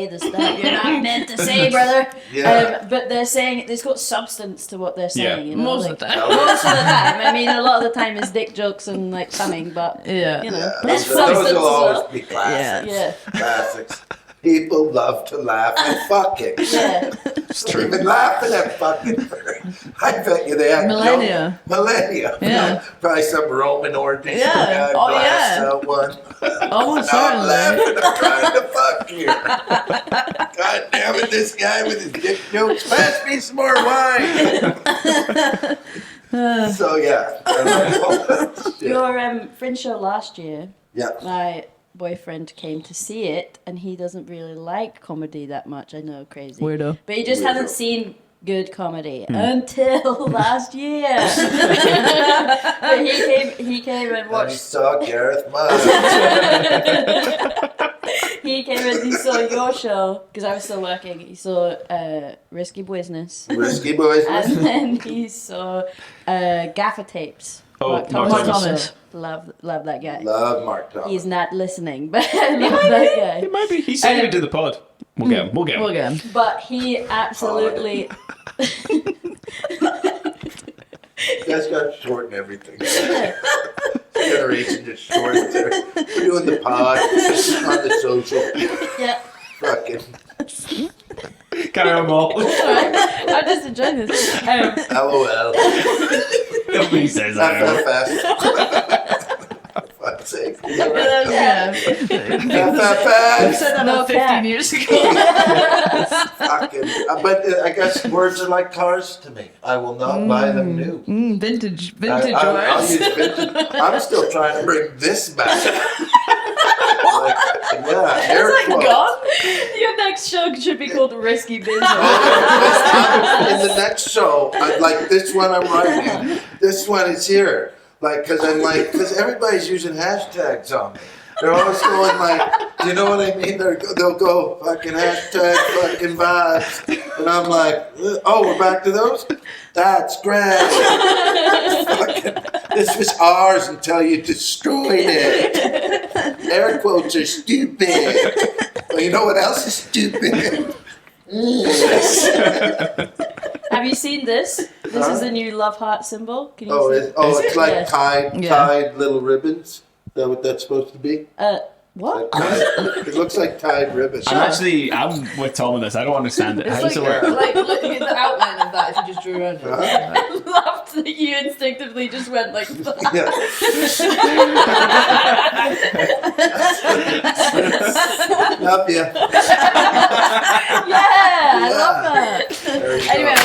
the stuff you're not meant to say, brother. Yeah. But they're saying it's got substance to what they're saying. You know? Most like, of the time. Most of the time. I mean, a lot of the time it's dick jokes and like cunning, but you know, there's Those substance as will always well. be classics. Yeah. Classics. People love to laugh at fucking. Yeah. It's true. They've been laughing at fucking for, I bet you they have Millennia. Millennia. Yeah. Probably some Roman orgy. Yeah. Oh, yeah. Out one. Almost I'm certainly. laughing. I'm trying to fuck here. God damn it, this guy with his dick jokes. Pass me some more wine. So yeah. Your Fringe show last year, Yeah. my boyfriend came to see it, and he doesn't really like comedy that much. I know, crazy. Weirdo. But he just hasn't seen good comedy until last year. But he came and And he watched. saw Gareth Mudd. He came and he saw your show because I was still working. He saw Risky Business, Risky Boys. and then he saw Gaffer Tapes. Oh, Mark Mark Thomas. show. Love that guy. Love Mark Thomas. He's not listening, but I love that guy. It might be. He said he would do the pod. We'll get him. We'll get him. We'll get him. But he absolutely. You guys got short and everything. Generation just short. They're doing the pod on the social. Yeah. Fucking Carry on, Paul. I'm just enjoying this. LOL. Nobody says that. FFS. Fuck's sake. Yeah. You FFS. said that No about 15 cap. years ago. Fucking. But I guess words are like cars to me. I will not buy them new. Vintage I'll words. use vintage. I'm still trying to bring this back. Like, yeah, air It's like quotes. gone. Your next show should be called Risky Business. In the next show, like this one I'm writing, this one is here. Like, because everybody's using hashtags on me. They're always going like, do you know what I mean? They'll go fucking hashtag fucking vibes. And I'm like, oh, we're back to those? That's great. Fucking, this was ours until you destroyed it. Air quotes are stupid. Well, you know what else is stupid? Have you seen this? This is the new love heart symbol. Can you see? It's like Yes. tied little ribbons. Is that what that's supposed to be? What? It looks like tied ribbons. I'm with Tom on this. I don't understand it. How does it work? Like looking at the outline of that if you just drew around it. I loved that you instinctively just went like that. Yeah. Love you. Yeah, I love that. There you Anyway, go.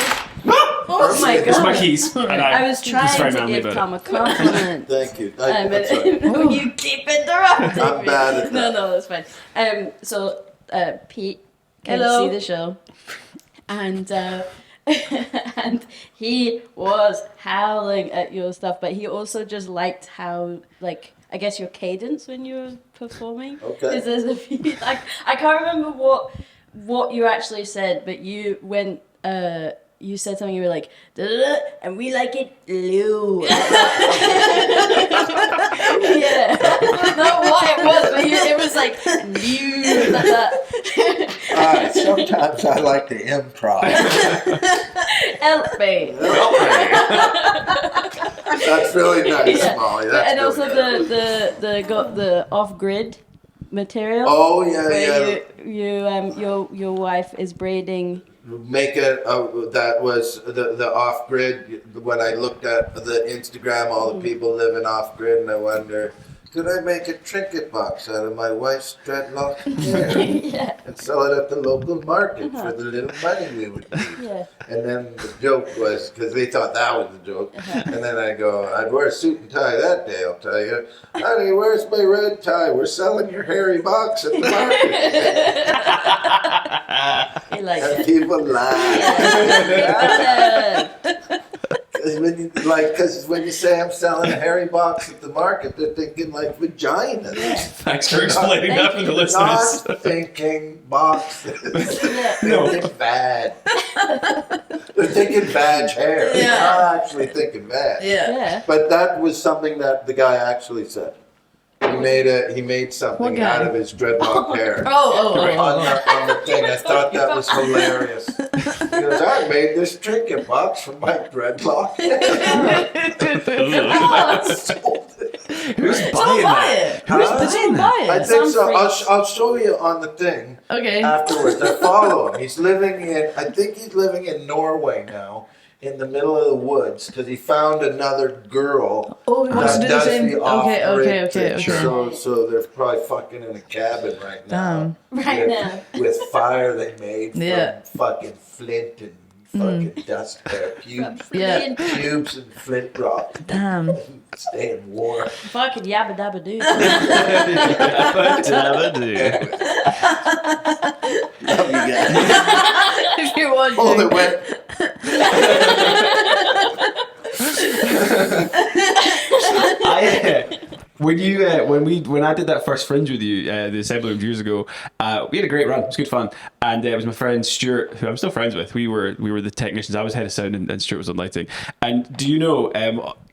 oh my It's my god. keys. And I was it's trying very to manly give about Tom a compliment. Thank you. But That's right. you keep interrupting I'm me. bad at that. No, that's fine. So Pete came Hello. to see the show, and and he was howling at your stuff, but he also just liked how, like, I guess your cadence when you were performing. Okay. Is there's a few, like, I can't remember what you actually said, but you went. You said something. You were like, "Da-da-da," and we like it low. Yeah, not what it was, but it was like new like that. Sometimes I like to improv. Help me. That's really nice, Yeah. Molly. That's And really also nice. the off grid material. Oh yeah, where your wife is braiding. Make it. That was the off grid. When I looked at the Instagram, all the people living off grid, and I wonder, could I make a trinket box out of my wife's dreadlock hair and sell it at the local market for the little money we would need? Yeah. And then the joke was, because they thought that was the joke, and then I go, I'd wear a suit and tie that day, I'll tell you. Honey, where's my red tie? We're selling your hairy box at the market. You like And it. people laugh. Because when you say I'm selling a hairy box at the market, they're thinking like vagina. Thanks for explaining that for the listeners. Not thinking boxes. Yeah. They're thinking bad. They're thinking badge hair. They're not actually thinking bad. Yeah. But that was something that the guy actually said. He made something out of his dreadlock hair. On the thing. I thought that was hilarious. He goes, I made this trinket box from my dreadlock hair. Who's buying that? Who's buying that? I think so. I'll show you on the thing afterwards. I follow him. I think he's living in Norway now, in the middle of the woods, because he found another girl. Oh, he wants to do the same. Okay. So they're probably fucking in a cabin right now. With fire they made from fucking flint and fucking dust there. Pubes and flint rock. Damn. Staying warm. Fucking yabba dabba doo. Love you guys. If you're watching. Hold it wet. When I did that first Fringe with you, the Assembly Rooms years ago, we had a great run. It was good fun, and it was my friend Stuart, who I'm still friends with. We were the technicians. I was head of sound, and Stuart was on lighting. And do you know?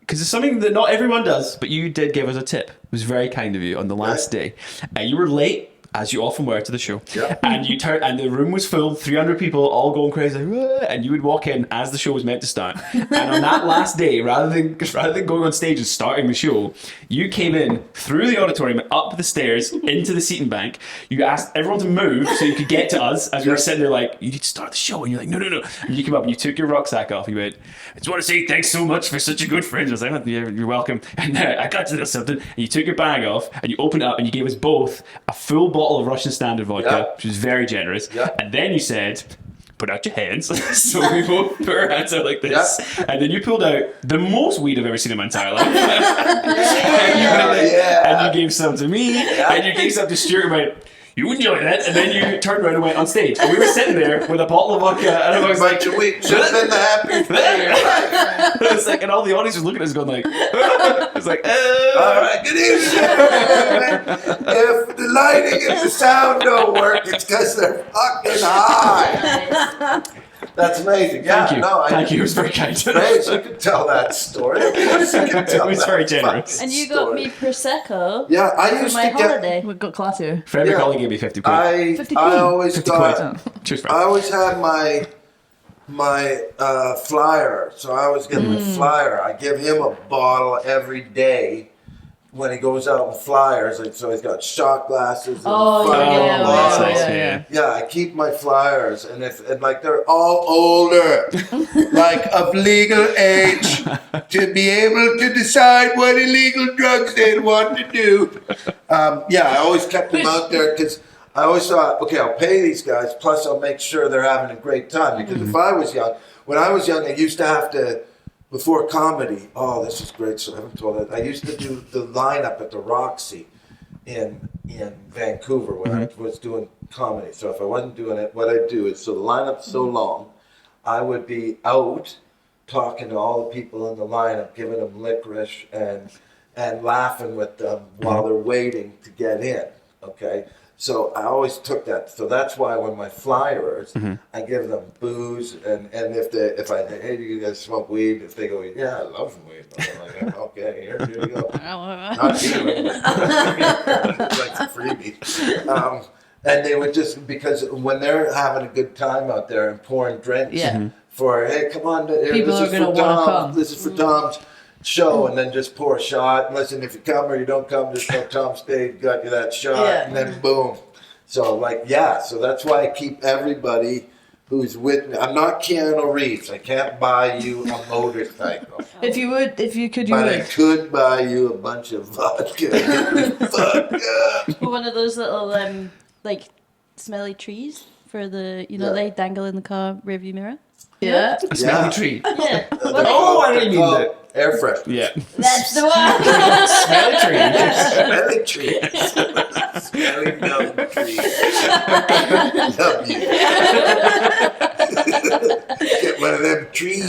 Because it's something that not everyone does, but you did give us a tip. It was very kind of you on the last day. You were late, as you often were, to the show. Yeah. And and the room was full, 300 people all going crazy, and you would walk in as the show was meant to start. And on that last day, rather than going on stage and starting the show, you came in through the auditorium, up the stairs, into the seating bank. You asked everyone to move so you could get to us as we were sitting there like, you need to start the show. And you're like, no. And you came up and you took your rucksack off and you went, I just want to say thanks so much for such a good friend. I was like, oh, you're welcome. And I got to do something. And you took your bag off and you opened it up and you gave us both a full bottle of Russian Standard vodka, which was very generous. And then you said, put out your hands. So we both put our hands out like this. And then you pulled out the most weed I've ever seen in my entire life. And you gave some to me, and you gave some to Stuart and went, you enjoy that, and then you turned around and went on stage. And we were sitting there with a bottle of vodka, and I was like, should have been the happy thing. It's like, and all the audience was looking at us going like, it's like, all right, good evening, everyone. If the lighting and the sound don't work, it's because they're fucking high. That's amazing. Thank you. Thank you. It was very kind. Great, you could tell that story. Of course you can tell it was that very generous. And you got me Prosecco. Yeah, I used for my to holiday. We got classier. Fred McCauley gave me 50 quid. I always 50 got. quid. Cheers, Fred. I always had my flyer, so I always get my flyer. I give him a bottle every day when he goes out in flyers. Like, so he's got shot glasses. And yeah, I keep my flyers, and like they're all older, like of legal age to be able to decide what illegal drugs they'd want to do. I always kept them out there because I always thought, okay, I'll pay these guys, plus I'll make sure they're having a great time. Because if I was young, when I was young, I used to have to, before comedy, this is great, so I haven't told it. I used to do the lineup at the Roxy in Vancouver when I was doing comedy. So if I wasn't doing it, what I'd do is, so the lineup's so long, I would be out talking to all the people in the lineup, giving them licorice and laughing with them while they're waiting to get in, okay? So I always took that. So that's why when my flyers, I give them booze, and if I say, hey, do you guys smoke weed? If they go, yeah, I love some weed. I'm like, okay, here you go. Not you. It's like a freebie. And they would just, because when they're having a good time out there and pouring drinks for, hey, come on, people are going to want to come. This is for Tom's show and then just pour a shot. Listen, if you come or you don't come, just know Tom Stade got you that shot, Yeah. and then boom. So like, yeah, so that's why I keep everybody who's with me. I'm not Keanu Reeves. I can't buy you a motorcycle. If you could, you But I would. could buy you a bunch of vodka. Vodka. One of those little like smelly trees for the they dangle in the car rearview mirror. Yeah. A smelly Yeah. tree. Yeah. Oh, I didn't mean that. Air fresh. Yeah. That's the one. Smelly tree. Smelly trees. Smelly dumb trees. Love you. Get one of them trees.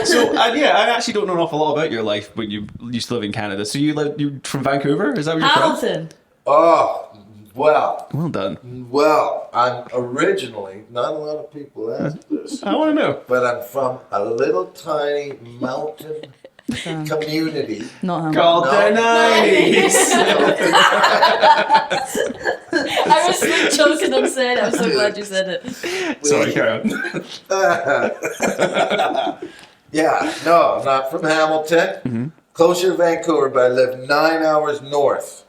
So, I actually don't know an awful lot about your life when you used to live in Canada. So you from Vancouver? Is that where you're from? Hamilton. Oh, well. Well done. Well, I'm originally, not a lot of people ask this, I want to know. but I'm from a little tiny mountain community. Not Hamilton. Called No. the 90s. I was like choking on saying it. I'm so glad you said it. Sorry, carry on. Yeah, no, I'm not from Hamilton. Closer to Vancouver, but I live 9 hours north.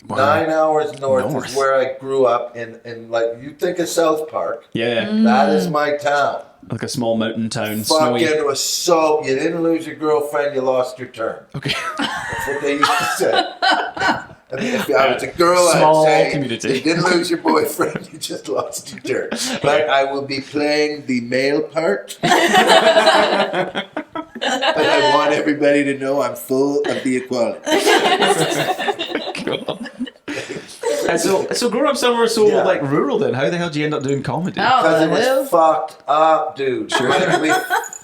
Wow. 9 hours north North. is where I grew up in like, you think of South Park. Yeah, That is my town. like a small mountain town, Fucking snowy. was so, you didn't lose your girlfriend, you lost your turn. Okay. That's what they used to say. I mean, if I was a girl, Small I'd say community. you didn't lose your boyfriend, you just lost your turn. But I will be playing the male part. But I want everybody to know I'm full of the equality. And so growing up somewhere so Yeah. like rural, then how the hell did you end up doing comedy? Oh, Because it the hell? was fucked up, dude. We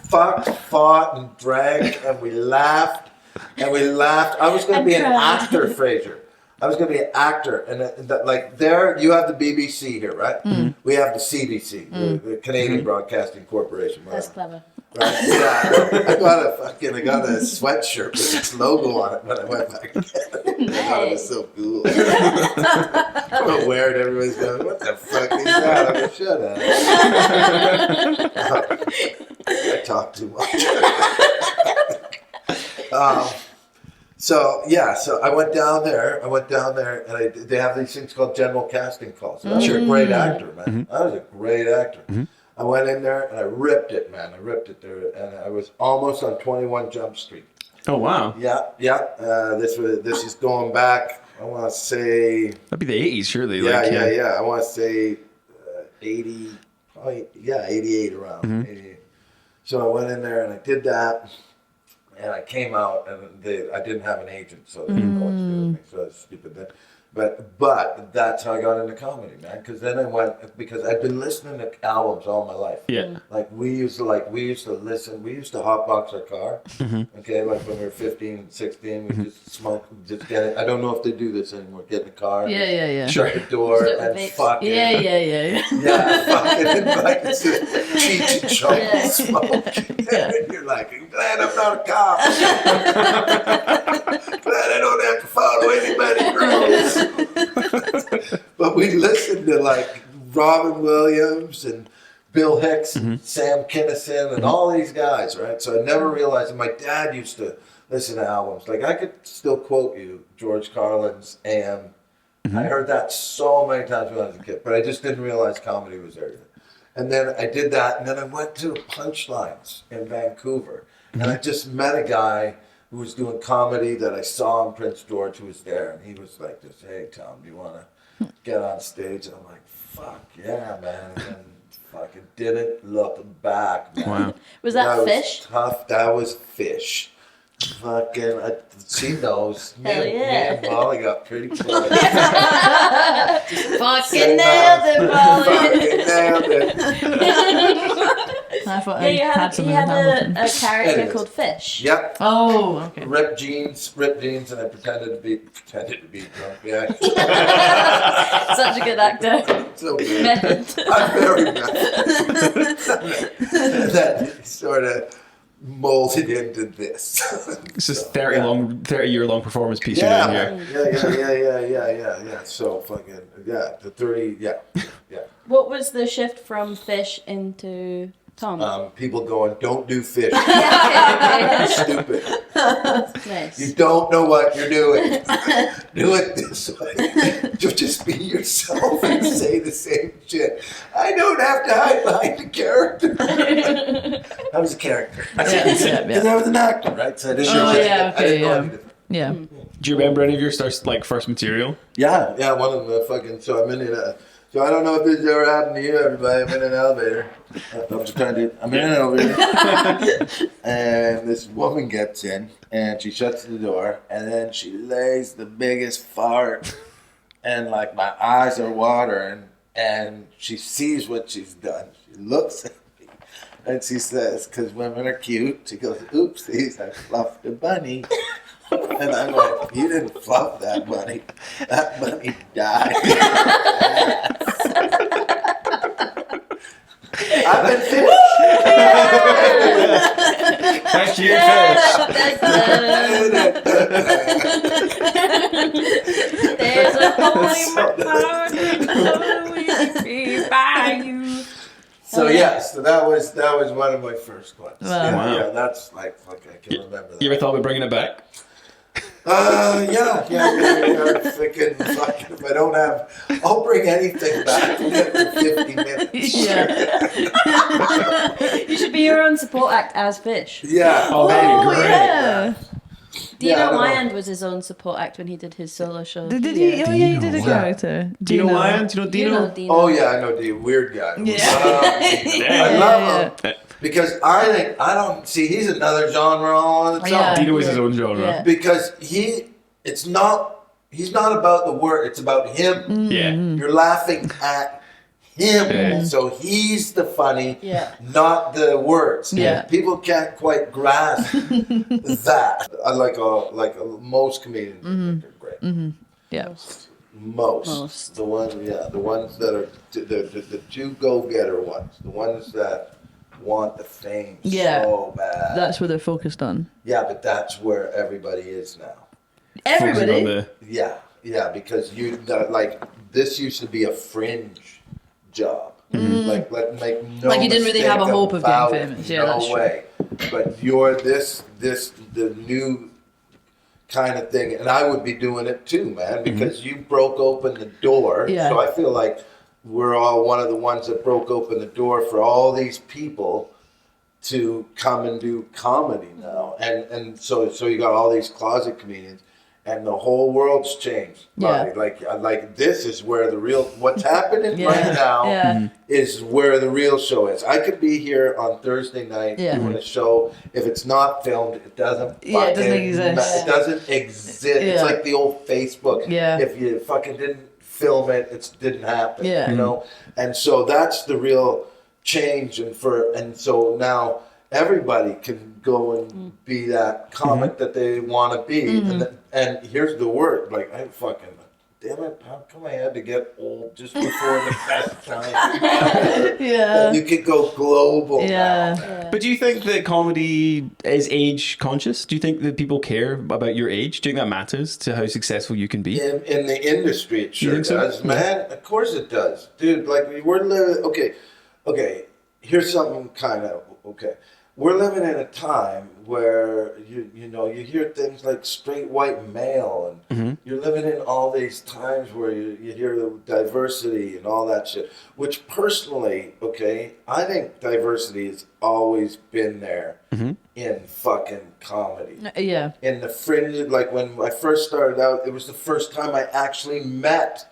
fucked, fought, and drank, and we laughed, and we laughed. I was going to And be an cried. actor, Fraser. I was going to be an actor, and like there, you have the BBC here, right? We have the CBC, the Canadian Broadcasting Corporation. That's whatever. clever. Right? Yeah, I got a sweatshirt with its logo on it when I went back. I thought it was so cool. I'm gonna wear it. Everybody's going, "What the fuck is that?" I'm like, "Shut up." I talk too much. So I went down there, and they have these things called general casting calls. And I was a great actor, man. I was a great actor. I went in there and I ripped it, man. I ripped it there, and I was almost on 21 Jump Street. Oh wow, Yeah. This is going back. I want to say. that'd be the 80s, surely. Yeah. Like, I want to say 80. Probably, 88 around. 88. So I went in there and I did that. And I came out, and I didn't have an agent, so they didn't know what to do with me. So that's stupid. Then, but that's how I got into comedy, man. Because then I went because I'd been listening to albums all my life. Yeah. Like we used to listen. We used to hotbox our car. Okay, like when we were 15 and 16, we just smoke, just get it. I don't know if they do this anymore. Get in the car. Yeah. Sure. Shut the door Just and vapes. fucking. Yeah. Yeah, fucking like it's just cheech and chong Yeah. smoke. And you're like, I'm glad I'm not a cop. Glad I don't have to follow anybody's rules. But we listened to like Robin Williams and Bill Hicks and Sam Kinison and all these guys, right? So I never realized, and my dad used to listen to albums. Like I could still quote you George Carlin's AM. I heard that so many times when I was a kid, but I just didn't realize comedy was there. And then I did that, and then I went to Punchlines in Vancouver, and I just met a guy who was doing comedy that I saw in Prince George, who was there, and he was like, "Just hey Tom, do you want to get on stage?" And I'm like, "Fuck yeah, man!" And then fucking didn't look back, man. Wow. Was that Fish? Was tough. That was Fish. Fucking, she knows. Me, Hell and- yeah. me and Molly got pretty close. Fucking nailed it, Molly. Fucking nailed it. I thought Yeah, I you had had something in a Hamilton. character Anyways. called Fish. Yep. Oh, okay. Ripped jeans, and I pretended to be drunk. Yeah. Such a good actor. So good. Method. I'm very mad. That sort of molded into this. It's just So, 30-year long performance piece yeah. you're doing here. Yeah. So fucking, yeah, the 30, yeah. What was the shift from Fish into Tom. People going, don't do fish. Yeah, Stupid. nice. You don't know what you're doing. Do it this way. Just be yourself and say the same shit. I don't have to hide behind the character. I was a character. Because I was an actor, right? So I didn't know yeah, I didn't know okay, any different. Yeah. Do you remember any of your first material? Yeah, one of the fucking. So I'm in a. So I don't know if this has ever happened to you, everybody. I'm in an elevator. I'm in an elevator, and this woman gets in, and she shuts the door, and then she lays the biggest fart, and like my eyes are watering, and she sees what she's done. She looks at me, and she says, "'Cause women are cute." She goes, "Oopsies, I fluffed a bunny." And I'm like, you didn't fluff that bunny. That bunny died. I've been finished. Thank you, There's a hole in my heart by you. So so that was one of my first ones. Wow. Yeah, that's like fuck, I can remember that. You ever thought about bringing it back? Yeah. Thinking, fuck, if I don't have, I'll bring anything back for 50 minutes. Yeah. You should be your own support act as Fish. Yeah. Oh, that'd be great. Yeah. Dino I don't know. Wyand was his own support act when he did his solo show. Did he? Oh, yeah, he did a Dino. character. Dino Wyand? Do you know You know Dino? Dino. Oh yeah, I know the weird guy. Yeah. I love him because I think I don't see he's another genre on its own. Yeah. Dino is his own genre. Yeah. Because he's not about the word, it's about him. Yeah. You're laughing at him. Yeah. So he's the funny, Yeah. not the words. Yeah. People can't quite grasp that. I like most comedians I think are great. Yeah. Most. The ones that are the two go-getter ones. The ones that want the fame so bad. That's what they're focused on. Yeah, but that's where everybody is now. Focusing on Everybody. the- Yeah, because this used to be a fringe job. Like Like you didn't really have a hope of being about famous. it. Yeah, that's true. way. But you're the new kind of thing, and I would be doing it too, man, because you broke open the door. Yeah. So I feel like we're all one of the ones that broke open the door for all these people to come and do comedy now, and so you got all these closet comedians, and the whole world's changed. Yeah. Like this is where the real what's happening right now Yeah. is where the real show is. I could be here on Thursday night Yeah. doing a show. If it's not filmed, it doesn't. Yeah, it doesn't fucking exist. It doesn't exist. It's Yeah. like the old Facebook. Yeah. If you fucking didn't film it, it didn't happen. Yeah. You know, and so that's the real change, and so now everybody can go and be that comic that they want to be, and here's the word, like I fucking. Damn it, how come I had to get old just before the best time? Yeah. You could go global now. Yeah. But do you think that comedy is age conscious? Do you think that people care about your age? Do you think that matters to how successful you can be? In the industry, it You sure think so? does, man. Of course it does. Dude, like, we're living, okay, here's something kind of, we're living in a time where you hear things like straight white male, and you're living in all these times where you hear the diversity and all that shit, which personally, I think diversity has always been there in fucking comedy. Yeah. In the fringe, like when I first started out, it was the first time I actually met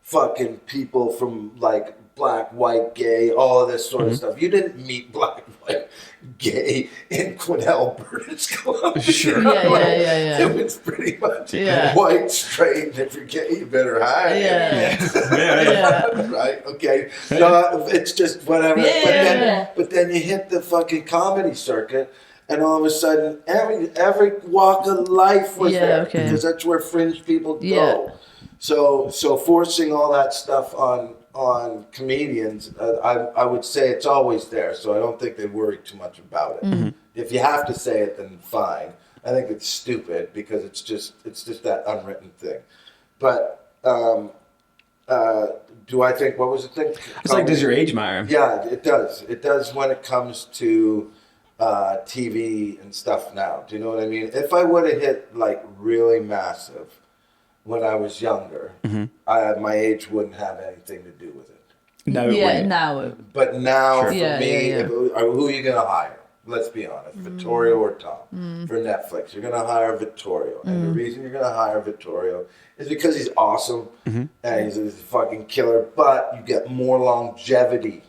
fucking people from like black, white, gay, all of this sort of stuff. You didn't meet black, white, gay in Quinnell, British Columbia. Sure. Yeah. It was pretty much Yeah. white, straight, and if you're gay, you better hide. Yeah. Right? Okay. So it's just whatever. Yeah. But then you hit the fucking comedy circuit, and all of a sudden, every walk of life was there, because that's where fringe people go. Yeah. So forcing all that stuff on comedians, I would say it's always there. So I don't think they worry too much about it. If you have to say it, then fine. I think it's stupid because it's just that unwritten thing. But Do I think, what was the thing? It's like, does your age matter? Yeah, it does. It does when it comes to TV and stuff now. Do you know what I mean? If I would have hit like really massive when I was younger, my age wouldn't have anything to do with it. No, it Yeah, wouldn't. now. But now, for Yeah, me, yeah, yeah. who are you going to hire? Let's be honest, Vittorio or Tom for Netflix. You're going to hire Vittorio, and the reason you're going to hire Vittorio is because he's awesome and he's a fucking killer. But you get more longevity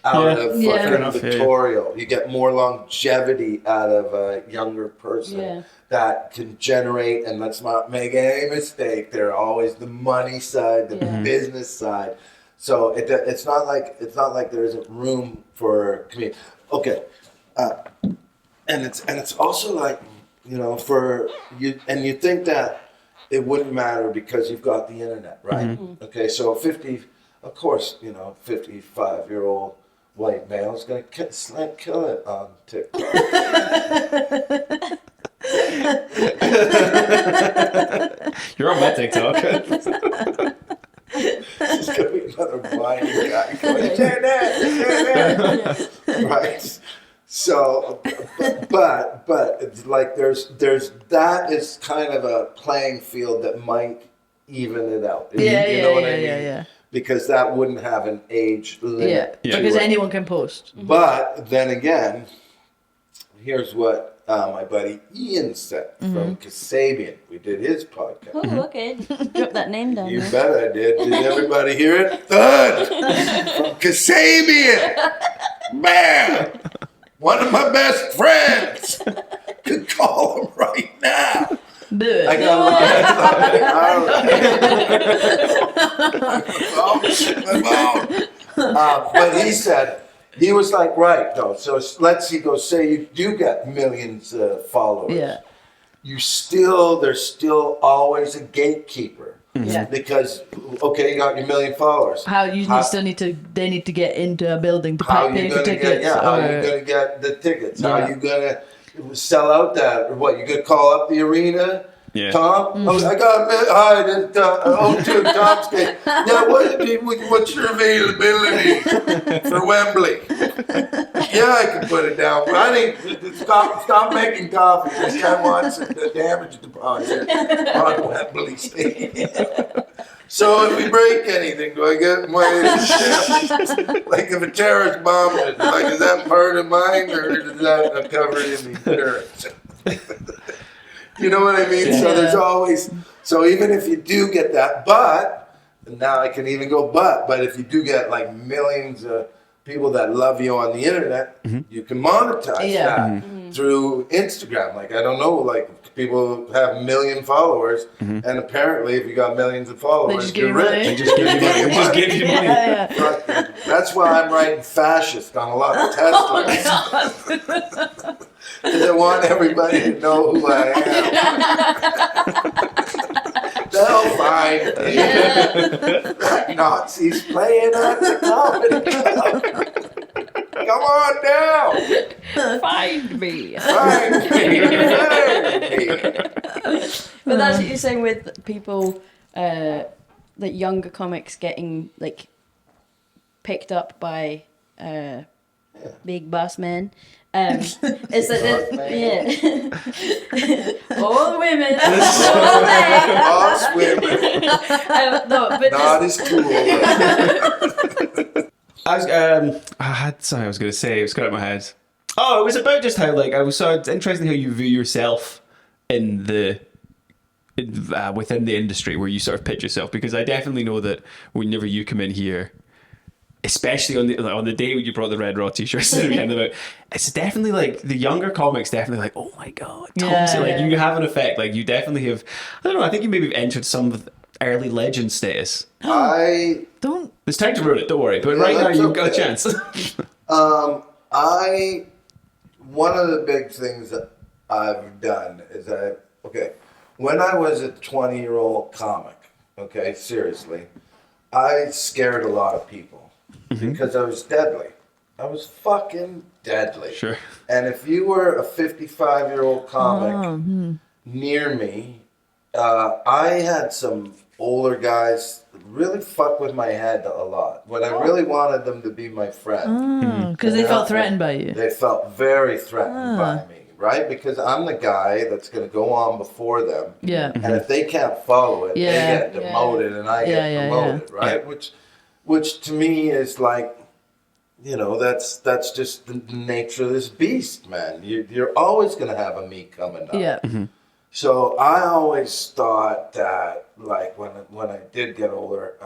out of Yeah. fucking Fair enough, yeah. Vittorio. You get more longevity out of a younger person Yeah. that can generate. And let's not make any mistake. They're always the money side, the Yeah. business side. So it's not like there isn't room for community. Okay. And it's also like, you know, for you, and you think that it wouldn't matter because you've got the internet, right? Okay, so 55-year-old white male is going to kill it on TikTok. You're on my TikTok. There's going to be another whiny guy going, internet. Right? So, but it's like there's that is kind of a playing field that might even it out. You know what I mean? Yeah. Because that wouldn't have an age limit. Yeah, Yeah. because anyone can post. But then again, here's what my buddy Ian said from Kasabian. We did his podcast. Oh, okay. Drop that name down. You there. bet I did. Did everybody hear it? Thud! From Kasabian! Man! One of my best friends! Could call him right now. Do it. I gotta look at but he said, he was like, right, though. So he goes, say you do get millions of followers. Yeah. There's still always a gatekeeper. Yeah. Because, okay, you got your million followers. They need to get into a building to How pay you for gonna tickets. how you gonna get the tickets? How Yeah. you gonna sell out that? Or what, you gonna call up the arena? Yeah. Tom? Oh, I got a minute. Hi, this O2 Tom's game. Yeah, what's your availability for Wembley? Yeah, I can put it down. But I need stop making coffee. This guy wants the damage deposit on Wembley Stadium. So if we break anything, do I get my like if a terrorist bomb is that part of mine or is that covered in the insurance? You know what I mean? So there's always, so even if you do get that, but now I can even go but if you do get like millions of people that love you on the internet, you can monetize that through Instagram. Like, I don't know, like people have 1 million followers and apparently if you got millions of followers, you're rich. They just give you money. They just give you money. Yeah. That's why I'm writing fascist on a lot of Teslas. Because I want everybody to know who I am. They'll find me. Nazis playing at the comedy club. Come on down. Find me. Find me. But that's what you're saying with people, like younger comics getting like picked up by big boss men. Is that all women, all men. Boss women. No, but Not as cool. I had something I was going to say. It was got out of my head. Oh, it was about just how it's interesting how you view yourself in within the industry where you sort of pitch yourself, because I definitely know that whenever you come in here, especially on the day when you brought the Red Raw t-shirts at the end of it, it's definitely like the younger comics definitely like, oh my god, Thompson, like you have an effect. Like you definitely have. I don't know. I think you maybe have entered some of the early legend status. Don't. There's time to ruin it. Don't worry. But right now you've got a chance. One of the big things that I've done is when I was a 20-year-old comic, okay, seriously, I scared a lot of people because I was deadly. I was fucking deadly. Sure. And if you were a 55-year-old comic near me, I had some older guys really fuck with my head a lot. When I really wanted them to be my friend. Because they felt threatened by you. They felt very threatened by me, right? Because I'm the guy that's going to go on before them. Yeah. And if they can't follow it, Yeah. they get demoted and I get promoted, right? Which to me is like, that's just the nature of this beast, man. You're always going to have a me coming up. Yeah. So I always thought that, like, when I did get older,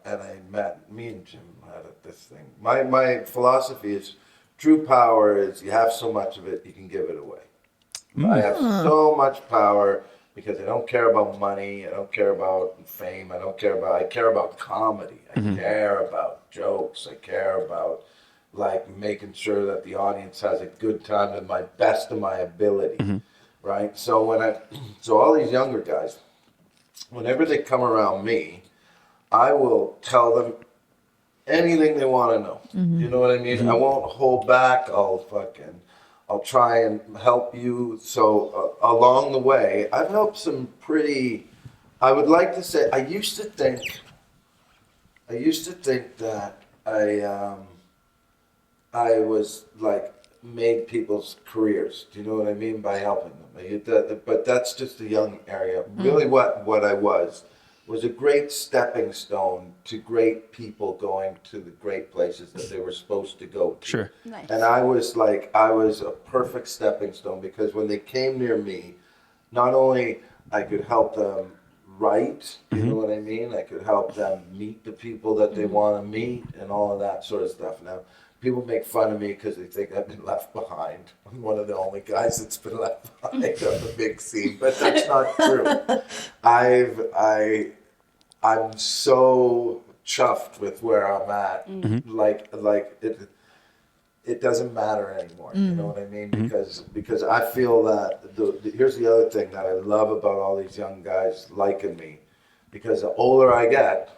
and I met, me and Jim had this thing. My philosophy is, true power is you have so much of it, you can give it away. I have so much power because I don't care about money, I don't care about fame, I care about comedy, I care about jokes, I care about, like, making sure that the audience has a good time to my best of my ability. Right, so so all these younger guys, whenever they come around me, I will tell them anything they want to know. You know what I mean? I won't hold back. I'll try and help you. So along the way, I've helped some pretty. I would like to say I used to think that I was like made people's careers. Do you know what I mean by helping them? But that's just a young area. Really what I was a great stepping stone to great people going to the great places that they were supposed to go to. Sure. Nice. And I was a perfect stepping stone because when they came near me, not only I could help them write, you know what I mean? I could help them meet the people that they want to meet and all of that sort of stuff. Now, people make fun of me because they think I've been left behind. I'm one of the only guys that's been left behind on the big scene, but that's not true. I'm so chuffed with where I'm at. Like it doesn't matter anymore. You know what I mean? Because I feel that here's the other thing that I love about all these young guys liking me, because the older I get,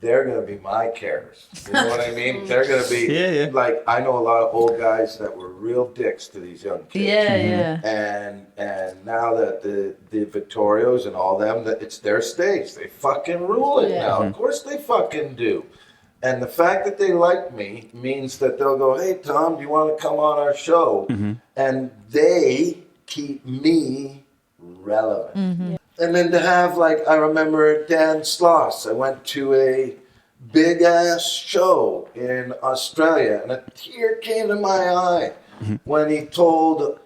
they're going to be my carers. You know what I mean? They're going to be, like, I know a lot of old guys that were real dicks to these young kids. Yeah. And now that the Victorios and all them, that it's their stage. They fucking rule it now. Of course they fucking do. And the fact that they like me means that they'll go, hey, Tom, do you want to come on our show? And they keep me relevant. And then to have, like, I remember Dan Sloss. I went to a big ass show in Australia, and a tear came to my eye when he told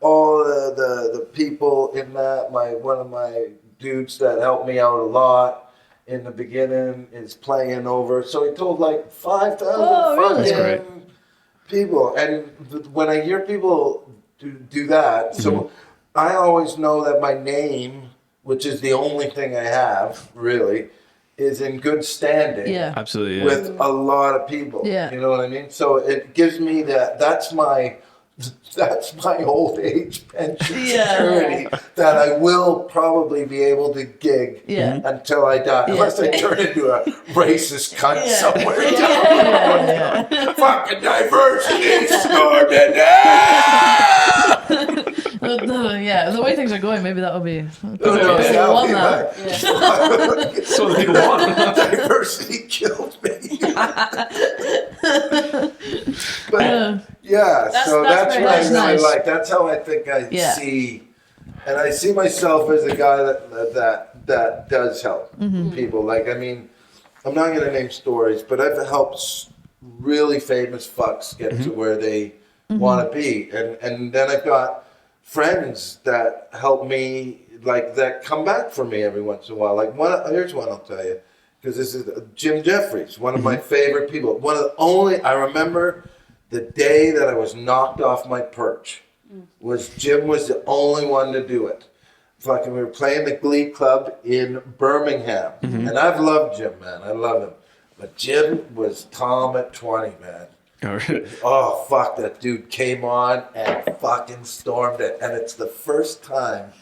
all the people in that, one of my dudes that helped me out a lot in the beginning is playing over. So he told like 5,000 people. And when I hear people do that, so I always know that my name, which is the only thing I have, really, is in good standing. Yeah. Absolutely. Yeah. With a lot of people. Yeah. You know what I mean? So it gives me that's my old age pension security that I will probably be able to gig until I die. Unless I turn into a racist cunt somewhere. Fucking diversity started The way things are going, maybe that'll be. That's what the people want. Diversity killed me. But so that's what I really like. That's how I think I see, and I see myself as a guy that does help people. Like, I mean, I'm not going to name stories, but I've helped really famous fucks get to where they want to be, and then I've got friends that help me, like, that come back for me every once in a while. Like, here's one I'll tell you, because this is Jim Jeffries, one of my favorite people. I remember the day that I was knocked off my perch. Jim was the only one to do it. Fucking, we were playing the Glee Club in Birmingham, and I've loved Jim, man. I love him, but Jim was Tom at 20, man. Oh, fuck, that dude came on and fucking stormed it. And it's the first time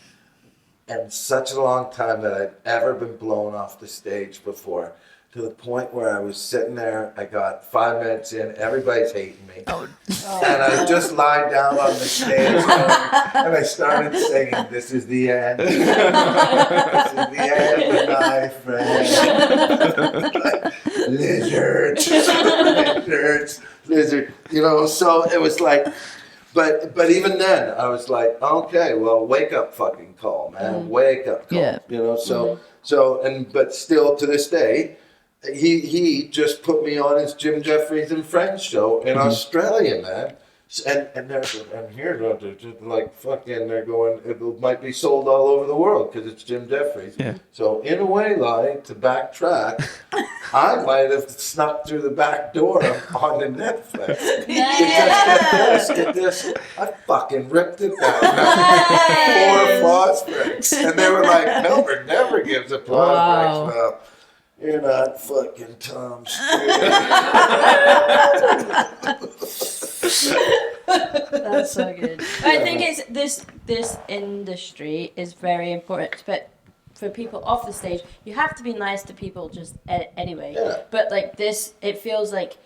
in such a long time that I've ever been blown off the stage before. to the point where I was sitting there. I got 5 minutes in. Everybody's hating me. And I just lied down on the stage and I started singing, "This is the end. This is the end, my friend." Lizards. Lizard. You know, so it was like, but even then I was like, okay, well, wake up fucking call, man. Wake up call. Yeah. You know, but still to this day, he just put me on his Jim Jeffries and Friends show in Australia, man. And here like fucking they're going, it might be sold all over the world because it's Jim Jeffries. Yeah. So in a way, like, to backtrack, I might have snuck through the back door on the Netflix. Because get this, I fucking ripped it down. 4 applause breaks. And they were like, Melbourne never gives applause breaks. Well, you're not fucking Tom Stewart. That's so good. I think it's this industry is very important, but for people off the stage, you have to be nice to people just anyway. Yeah. But like this, it feels like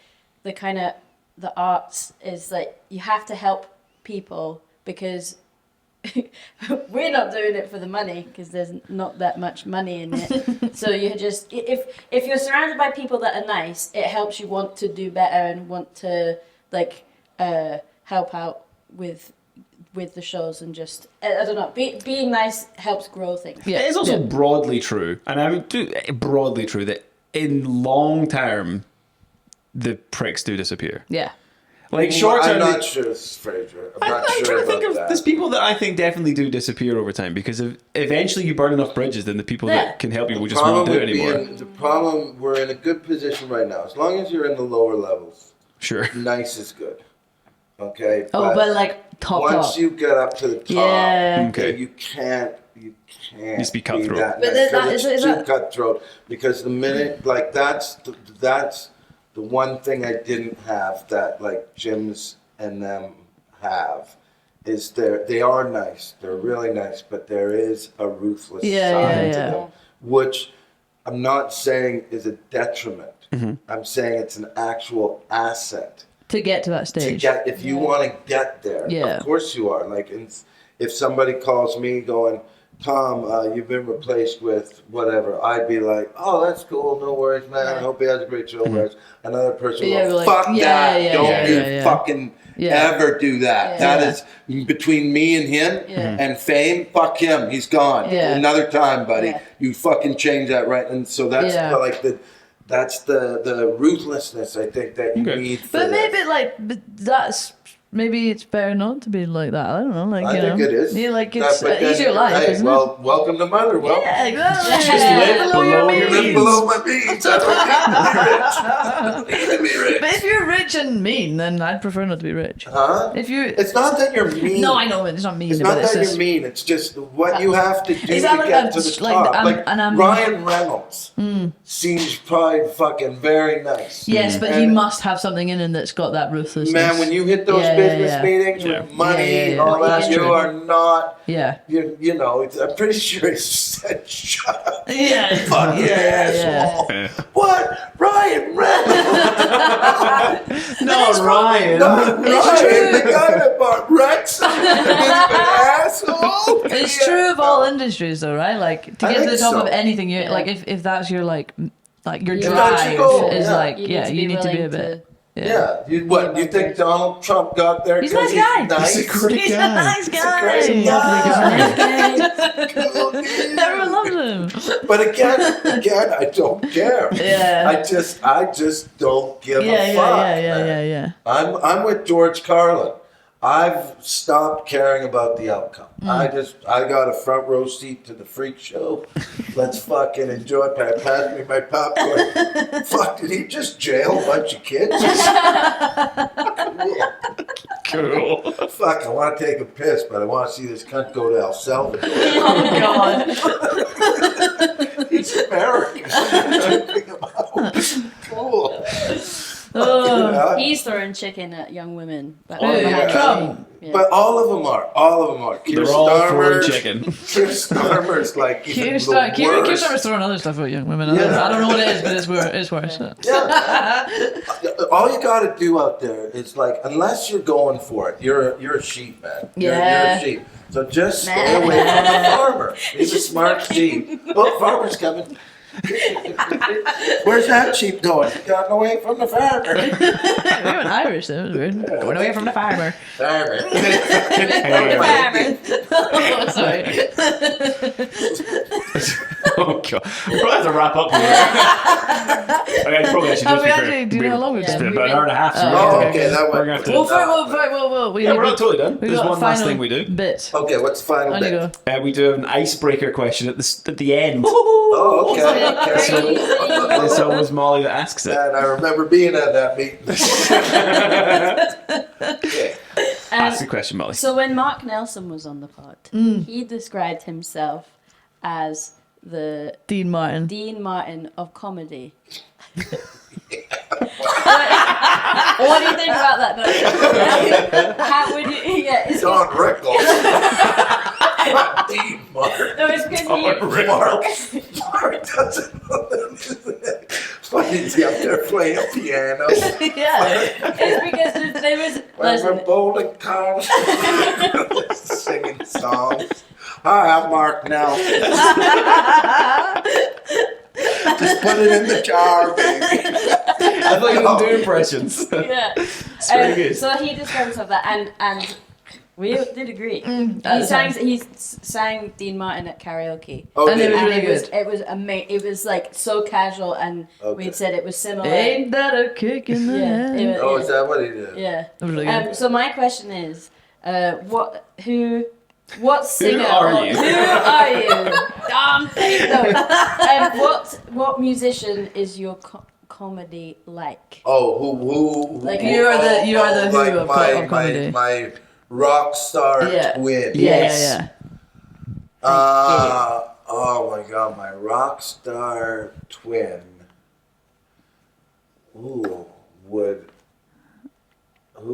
the kind of the arts is like you have to help people because we're not doing it for the money because there's not that much money in it. So you just if you're surrounded by people that are nice, it helps you want to do better and want to like help out with the shows and just I don't know. Being nice helps grow things. Yeah. It is also broadly true, and I would do broadly true that in long term, the pricks do disappear. Yeah. Like short term, I'm not sure, Fraser. I'm not I'm sure trying to think about of that. there's people that I think definitely do disappear over time because if eventually you burn enough bridges, then the people that can help you will just won't do it anymore. The problem, we're in a good position right now. As long as you're in the lower levels, Sure. nice is good. Okay? But like top. once you get up to the top, Yeah. Okay. you can't Needs to be cutthroat. that But nice, then 'cause that- it's is too that- cutthroat. Because the minute, like, that's the one thing I didn't have that, like, Jim's and them have, is they are nice. They're really nice, but there is a ruthless side to them, which I'm not saying is a detriment. I'm saying it's an actual asset. To get to that stage. If you want to get there, Yeah. of course you are. Like, if somebody calls me going, "Tom, you've been replaced with whatever," I'd be like, "Oh, that's cool. No worries, man. I hope he has a great show." Whereas another person Yeah, will, like, "Fuck yeah, that. yeah, Don't yeah, you yeah. fucking ever do that. Yeah. That is between me and him and fame. Fuck him. He's gone. Yeah. Another time, buddy. Yeah. You fucking change that, right?" And so that's like that's the ruthlessness I think that you need for But this. maybe maybe it's better not to be like that. I don't know. Like, I you think know, it is. Yeah, like it's But then, easier life, hey, isn't well, welcome to Motherwell. it? Yeah, exactly. live below your You live means. below my means. I don't need to be rich. But if you're rich and mean, then I'd prefer not to be rich. Huh? If you, It's not that you're mean. no, I know it's not mean. It's but not it's that just, you're mean. It's just what you have to do Is to that like get a- to the like, top. Ryan Reynolds seems probably fucking very nice. Yes, but he And, must have something in him that's got that ruthlessness. man, when you hit those business meetings with money and all that, That's you true. are not. Yeah. You know, I'm pretty sure he said, "Shut up, Yeah. fucking asshole." Yeah. What? Ryan Reynolds? No, Ryan. Not It's Ryan, true. the guy that bought Rex. Asshole. It's true of all industries, though, right? Like to I get to the think top so. of anything, you Yeah. like if that's your like your Yeah. drive That's your goal, is yeah. like you need to be a willing bit. Yeah. You think Donald Trump got there? He's a 'cause nice guy. Nice? He's a great He's a guy. nice guy. Great guy. Cool dude. Everyone loves him. But again, I don't care. Yeah. I just don't give a Yeah, fuck. yeah. I'm with George Carlin. I've stopped caring about the outcome. I got a front row seat to the freak show. Let's fucking enjoy it. Pass me my popcorn. Fuck, did he just jail a bunch of kids? Cool. Fuck, I want to take a piss, but I want to see this cunt go to El Salvador. Oh God. He's American. Think about it. Cool. Oh. Yeah, He's throwing chicken at young women. But Oh, yeah. Trump. Yeah. But all of them are. Keir They're all throwing Starmer. chicken. Keir Starmer's like even Keir the Starmer's worst. throwing other stuff at young women. Yeah. I don't know what it is, but it's worse. Yeah. All you got to do out there is like, unless you're going for it, you're a sheep, man. You're Yeah. a sheep. So just stay away from the farmer. He's a smart sheep. Oh, farmer's coming. Where's that sheep going? Gotten away from the farmer. We went Irish, though. It was weird. Going away from the farmer. Farmer. Oh, sorry. Oh god, we'll probably have to wrap up here. Okay, probably actually Have just we actually, do you know how long we've It's been? been about an hour and a half. So Oh, we're okay, that we're went. gonna have to. Whoa. Yeah, we're not totally done. We There's got a one last final thing we do. bit. Okay, what's the final On you bit? go. We do an icebreaker question at the end. Oh, okay. It's always Molly that asks it. And I remember being at that meeting. Okay. Ask the question, Molly. So when Mark Nelson was on the pod, he described himself as the Dean Martin. Dean Martin of comedy. What do you think about that? No. How would you? Yeah, it's Don Rickles. Not Dean Martin. no, it's because Mark doesn't know that. Why is he up there playing piano? Yeah. it's because there was When we're listen. bowling cars, singing songs. Hi, I'm Mark now. Just put it in the jar, baby. I thought you didn't do impressions. Yeah. It's very good. So he described himself that, and we did agree. That's He sang Dean Martin at karaoke. Oh, And it was did he? really good. It was amazing. It was like so casual, and Okay. we'd said it was similar. Ain't that a kick in the Yeah, head? it- Oh, is that what he did? Yeah. That was really good. So my question is, what singer? are you? Who are you? Damn thing. No. What musician is your comedy like? Oh, who Like, you are the who like of comedy. my rock star Yeah. twin. Yeah. Oh my god, my rock star twin. Ooh, who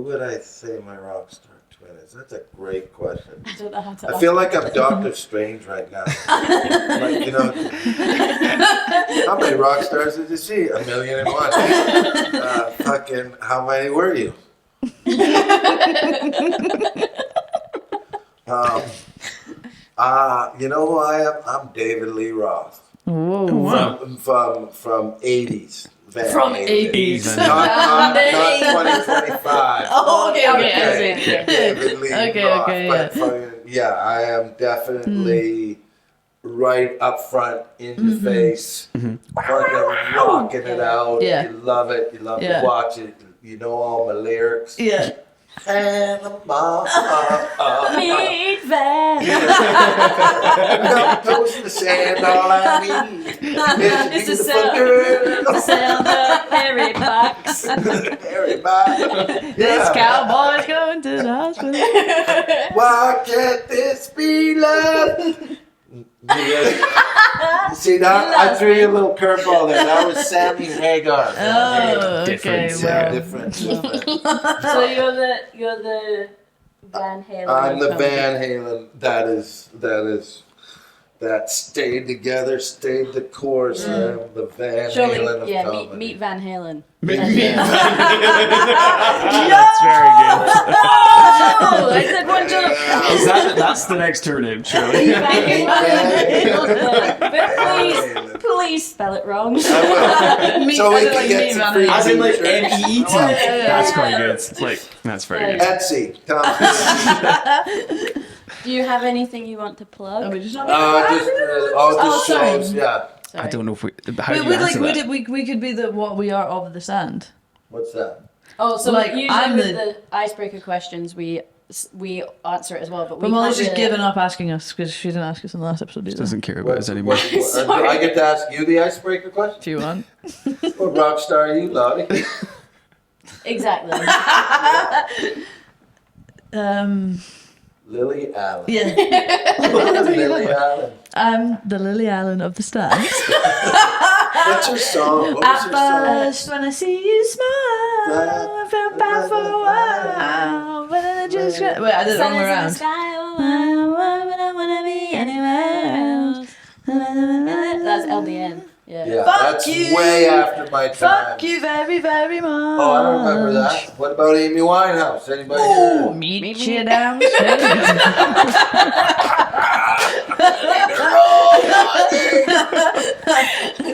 would I say my rock star twin is? That's a great question. I don't know how to. I feel like I'm Doctor Strange right now. Like, you know, how many rock stars did you see? 1,000,001. Fucking, how many were you? You know who I am? I'm David Lee Roth. Whoa. From 80s. Van From Halen. 80s. Not 2025. Oh, okay. I Okay. see. David Lee Okay, Roth. okay, But yeah, I am definitely right up front, in your face, fucking rocking it out. Yeah. You love it. You love Yeah. to watch it. You know all my lyrics. Yeah. Panama. Meet Van. Got toes in the sand, all I need is It's a a beautiful girl. Sell the Harry box. Everybody. This Yeah. cowboy's going to the hospital. Why can't this be love? Yeah. See that? I threw you a little curveball there. That was Sammy Hagar. Oh, okay. Difference, Yeah, Well, different. So you're the Van Halen. I'm the of comedy. Van Halen. That stayed together, stayed the course. I'm the Van Surely, Halen of yeah. comedy. Meet Van Halen. That's Oh, very good. Oh, I said one joke. Is that's the next tour name, surely? Meet Van Halen. But Van please, Halen. please spell it wrong. I will. Me- So we as in, can like, get me, some Van free Halen. As in like t-shirts. MEET. yeah. That's quite good. Like that's very good. Etsy. Come. Do you have anything you want to plug? Are we just not? The sorry. shows. Yeah. I don't know if we. How do you we answer that? we could be the what we are of the sand. What's that? Oh, so Like, usually I'm with the- the icebreaker questions, we answer it as well, but we But Molly's can't just really- given up asking us because she didn't ask us in the last episode either. Doesn't care about us anymore. Do I get to ask you the icebreaker question? If you want. What rock star are you, Lottie? Exactly. Lily Allen. Yeah. Lily Allen. I'm the Lily Allen of the Stand. What's your song? What was At your song? first, when I see you smile. I felt bad for a while, but then I just wait, I did it wrong way around. I wanna be anywhere else. That's LDN. Yeah. Fuck that's you. way after my time. Fuck you very, very much. Oh, I don't remember that. What about Amy Winehouse? Anybody? Oh, meet you downstairs.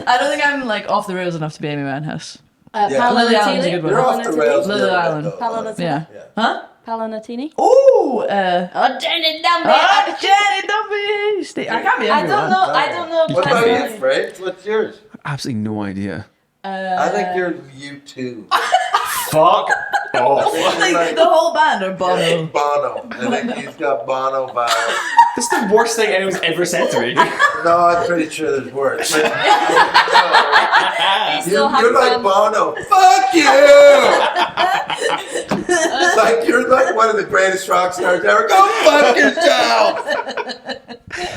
I don't think I'm like off the rails enough to be Amy Winehouse. Yeah. Lily Allen's a good one. You're off the rails. Lily a little bit, Allen. though. Paolo Nutini. Yeah. Yeah. Huh? Paolo Nutini. Ooh, Oh, Jenny Dumby. Jenny, don't be. I can't be I everyone. don't know. I don't know. What about you, Fred? What's yours? Absolutely no idea. I think you're U2. Fuck off. Like the whole band are Bono. Bono. I think he's got Bono vibes. That's the worst thing anyone's ever said to me. No, I'm pretty sure there's worse. You still have You're like fun. Bono. Fuck you! Like you're like one of the greatest rock stars ever. Go fuck yourself!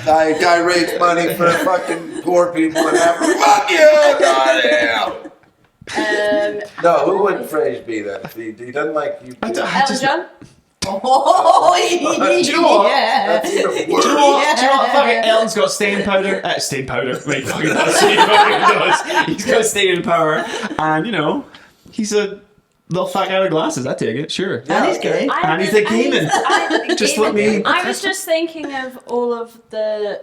Guy raised money for fucking poor people and whatever. Fuck you! Goddamn! No, who would Frage be then? If he doesn't like you. Elton John. Oh, Do you know what? yeah. That's even worse. Do you know what? Do you know what? Fucking Elton's got staying powder. Staying powder. Wait, fucking does. He fucking does. He's got staying power. And, you know, he's a little fat guy with glasses. I take it, sure. And he's gay. And he's a gaming. Just let me... I was just thinking of all of the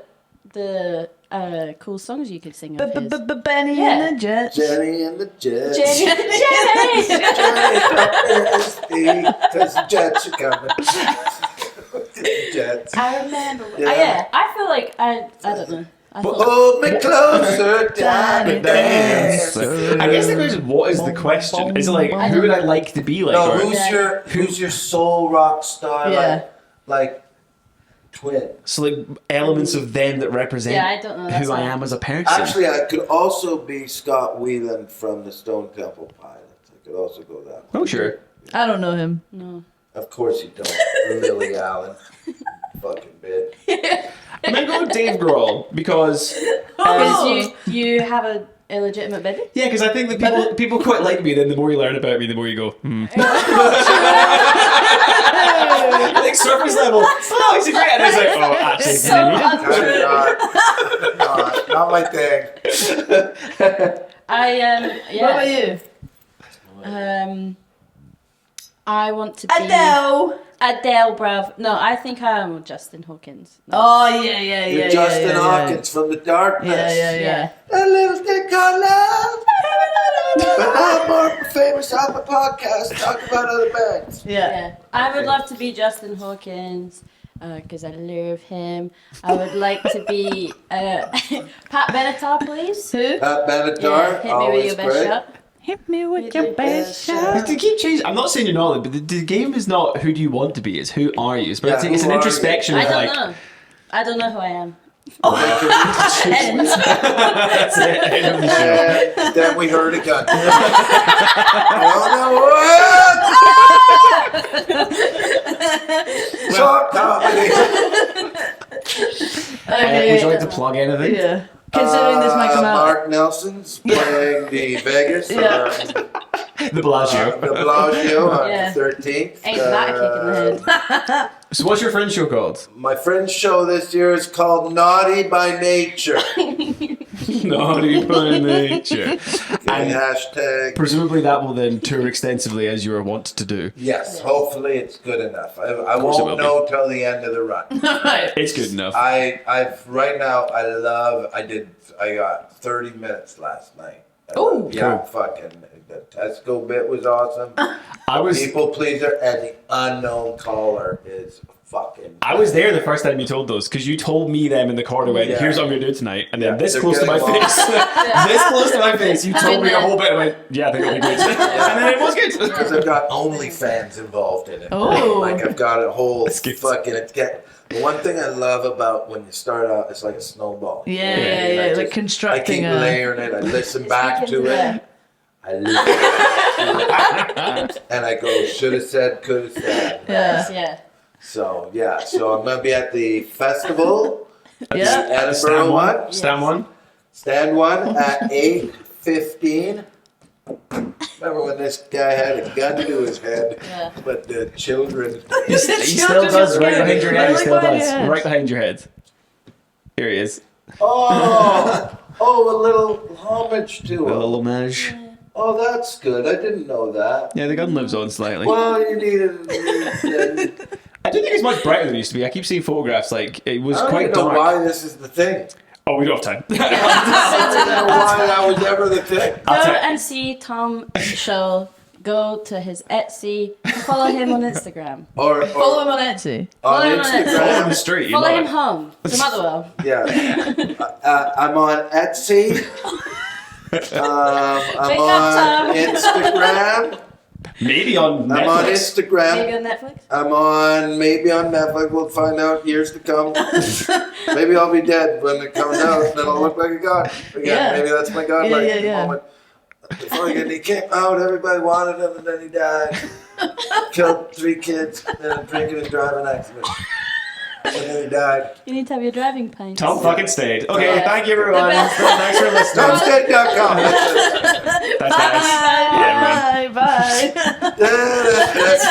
cool songs you could sing of his. Benny Yeah. and the Jets. Jenny and the Jets. Jenny. Because the Jets are coming. The Jets. I remember. Yeah. Yeah, I feel like I don't know. I thought, Hold me closer, tiny dancer. I guess the question is, what is the question? Is it like, who would I like to be like? No, Or- who's your soul rock star? Yeah. Like twin. So like elements of them that represent Yeah, I don't know, that's who I why. am as a person. Actually, I could also be Scott Weiland from the Stone Temple Pilots. I could also go that way. Oh, sure. I don't know him. no. Of course you don't. Lily Allen. Fucking bitch. I'm gonna go with Dave Grohl because Because you have a illegitimate baby. yeah, because I think that people quite like me. Then the more you learn about me, the more you go. Like surface level. Oh, he's a great. And it's like, oh, actually, It's so untrue. Not my thing. What about you? I want to be Adele. Adele, bruv. No, I think I am Justin Hawkins. No. Oh yeah. You're Justin Hawkins from the darkness. Yeah. A little thing called love. But I'm more famous on the podcast. Talk about other bands. Yeah. I would love to be Justin Hawkins because I love him. I would like to be Pat Benatar, please. Who? Pat Benatar, Yeah, hit me with always your best great. shot. Hit me with Hit your me best with shot. To keep changing, I'm not saying you're not, but the game is not who do you want to be, it's who are you. It's, Yeah, it's an who are you? introspection I of don't like. know. I don't know who I am. That's it, end of the show. And then we heard a gun. Short comedy. Would you like to plug anything? Yeah. Considering this might come out. Mark Nelson's playing the Vegas The Bellagio. the Bellagio on Yeah. the 13th. Ain't that a kick in the head? So what's your friend's show called? My friend's show this year is called Naughty by Nature. Naughty by Nature. And And hashtag. presumably that will then tour extensively as you are wont to do. Yes, hopefully it's good enough. I course it will won't be. know till the end of the run. Right. It's good enough. I've right now. I got 30 minutes last night. Ooh. Yeah, fucking. The Tesco bit was awesome. I was People pleaser and the unknown caller is fucking. there the first time you told those because you told me them in the corner when Yeah. here's what I'm gonna do tonight, and then Yeah, this they're close to my getting face, this close to my face, you told me a whole bit. I went, yeah, I think it'll be good, and then it was good. Because I've got OnlyFans involved in it. Oh. Like I've got a whole That's good. fucking. The one thing I love about when you start out, it's like a snowball. Yeah. And I Like just- constructing I keep a. layering it. I listen back Speaking to to it. I listen back to it. And I go, should have said, could have said. Yeah. Yeah. So yeah, so I'm gonna be at the festival, the Yeah. Edinburgh one, Stand one. stand one at 8:15. Remember when this guy had a gun to his head, Yeah. but the children. He still does right behind your head. He still Right behind does your head. right behind your head. Here he is. Oh, a little homage to A him. little homage. Oh, that's good. I didn't know that. Yeah, the gun lives on slightly. Well, you needed. I don't think it's much brighter than it used to be. I keep seeing photographs like it was I don't quite even know dark. why this is the thing. Oh, we don't have time. I don't know why that was ever the thing. Go I'll tell- and see Tom Show. Go to his Etsy. Follow him on Instagram. Or Follow him on Etsy. on Follow him on Follow on Instagram. the street. You Follow love him it. home to Motherwell. Yeah. I'm on Etsy. I'm Big on up, Tom. Instagram. Maybe on I'm on Netflix. Instagram. Maybe on Netflix. I'm maybe on Netflix. We'll find out years to come. Maybe I'll be dead when it comes out, and then I'll look like a god. Again, Yeah. maybe that's my godlike Yeah. moment. Fucking, he came out, everybody wanted him, and then he died. Killed 3 kids in a drinking and driving accident. And then he died. You need to have your driving pints. Tom fucking stayed. Okay, Yeah. thank you everyone. The best. Thanks for listening. TomStade.com. That's nice. Yeah, everyone. Bye. Bye. That's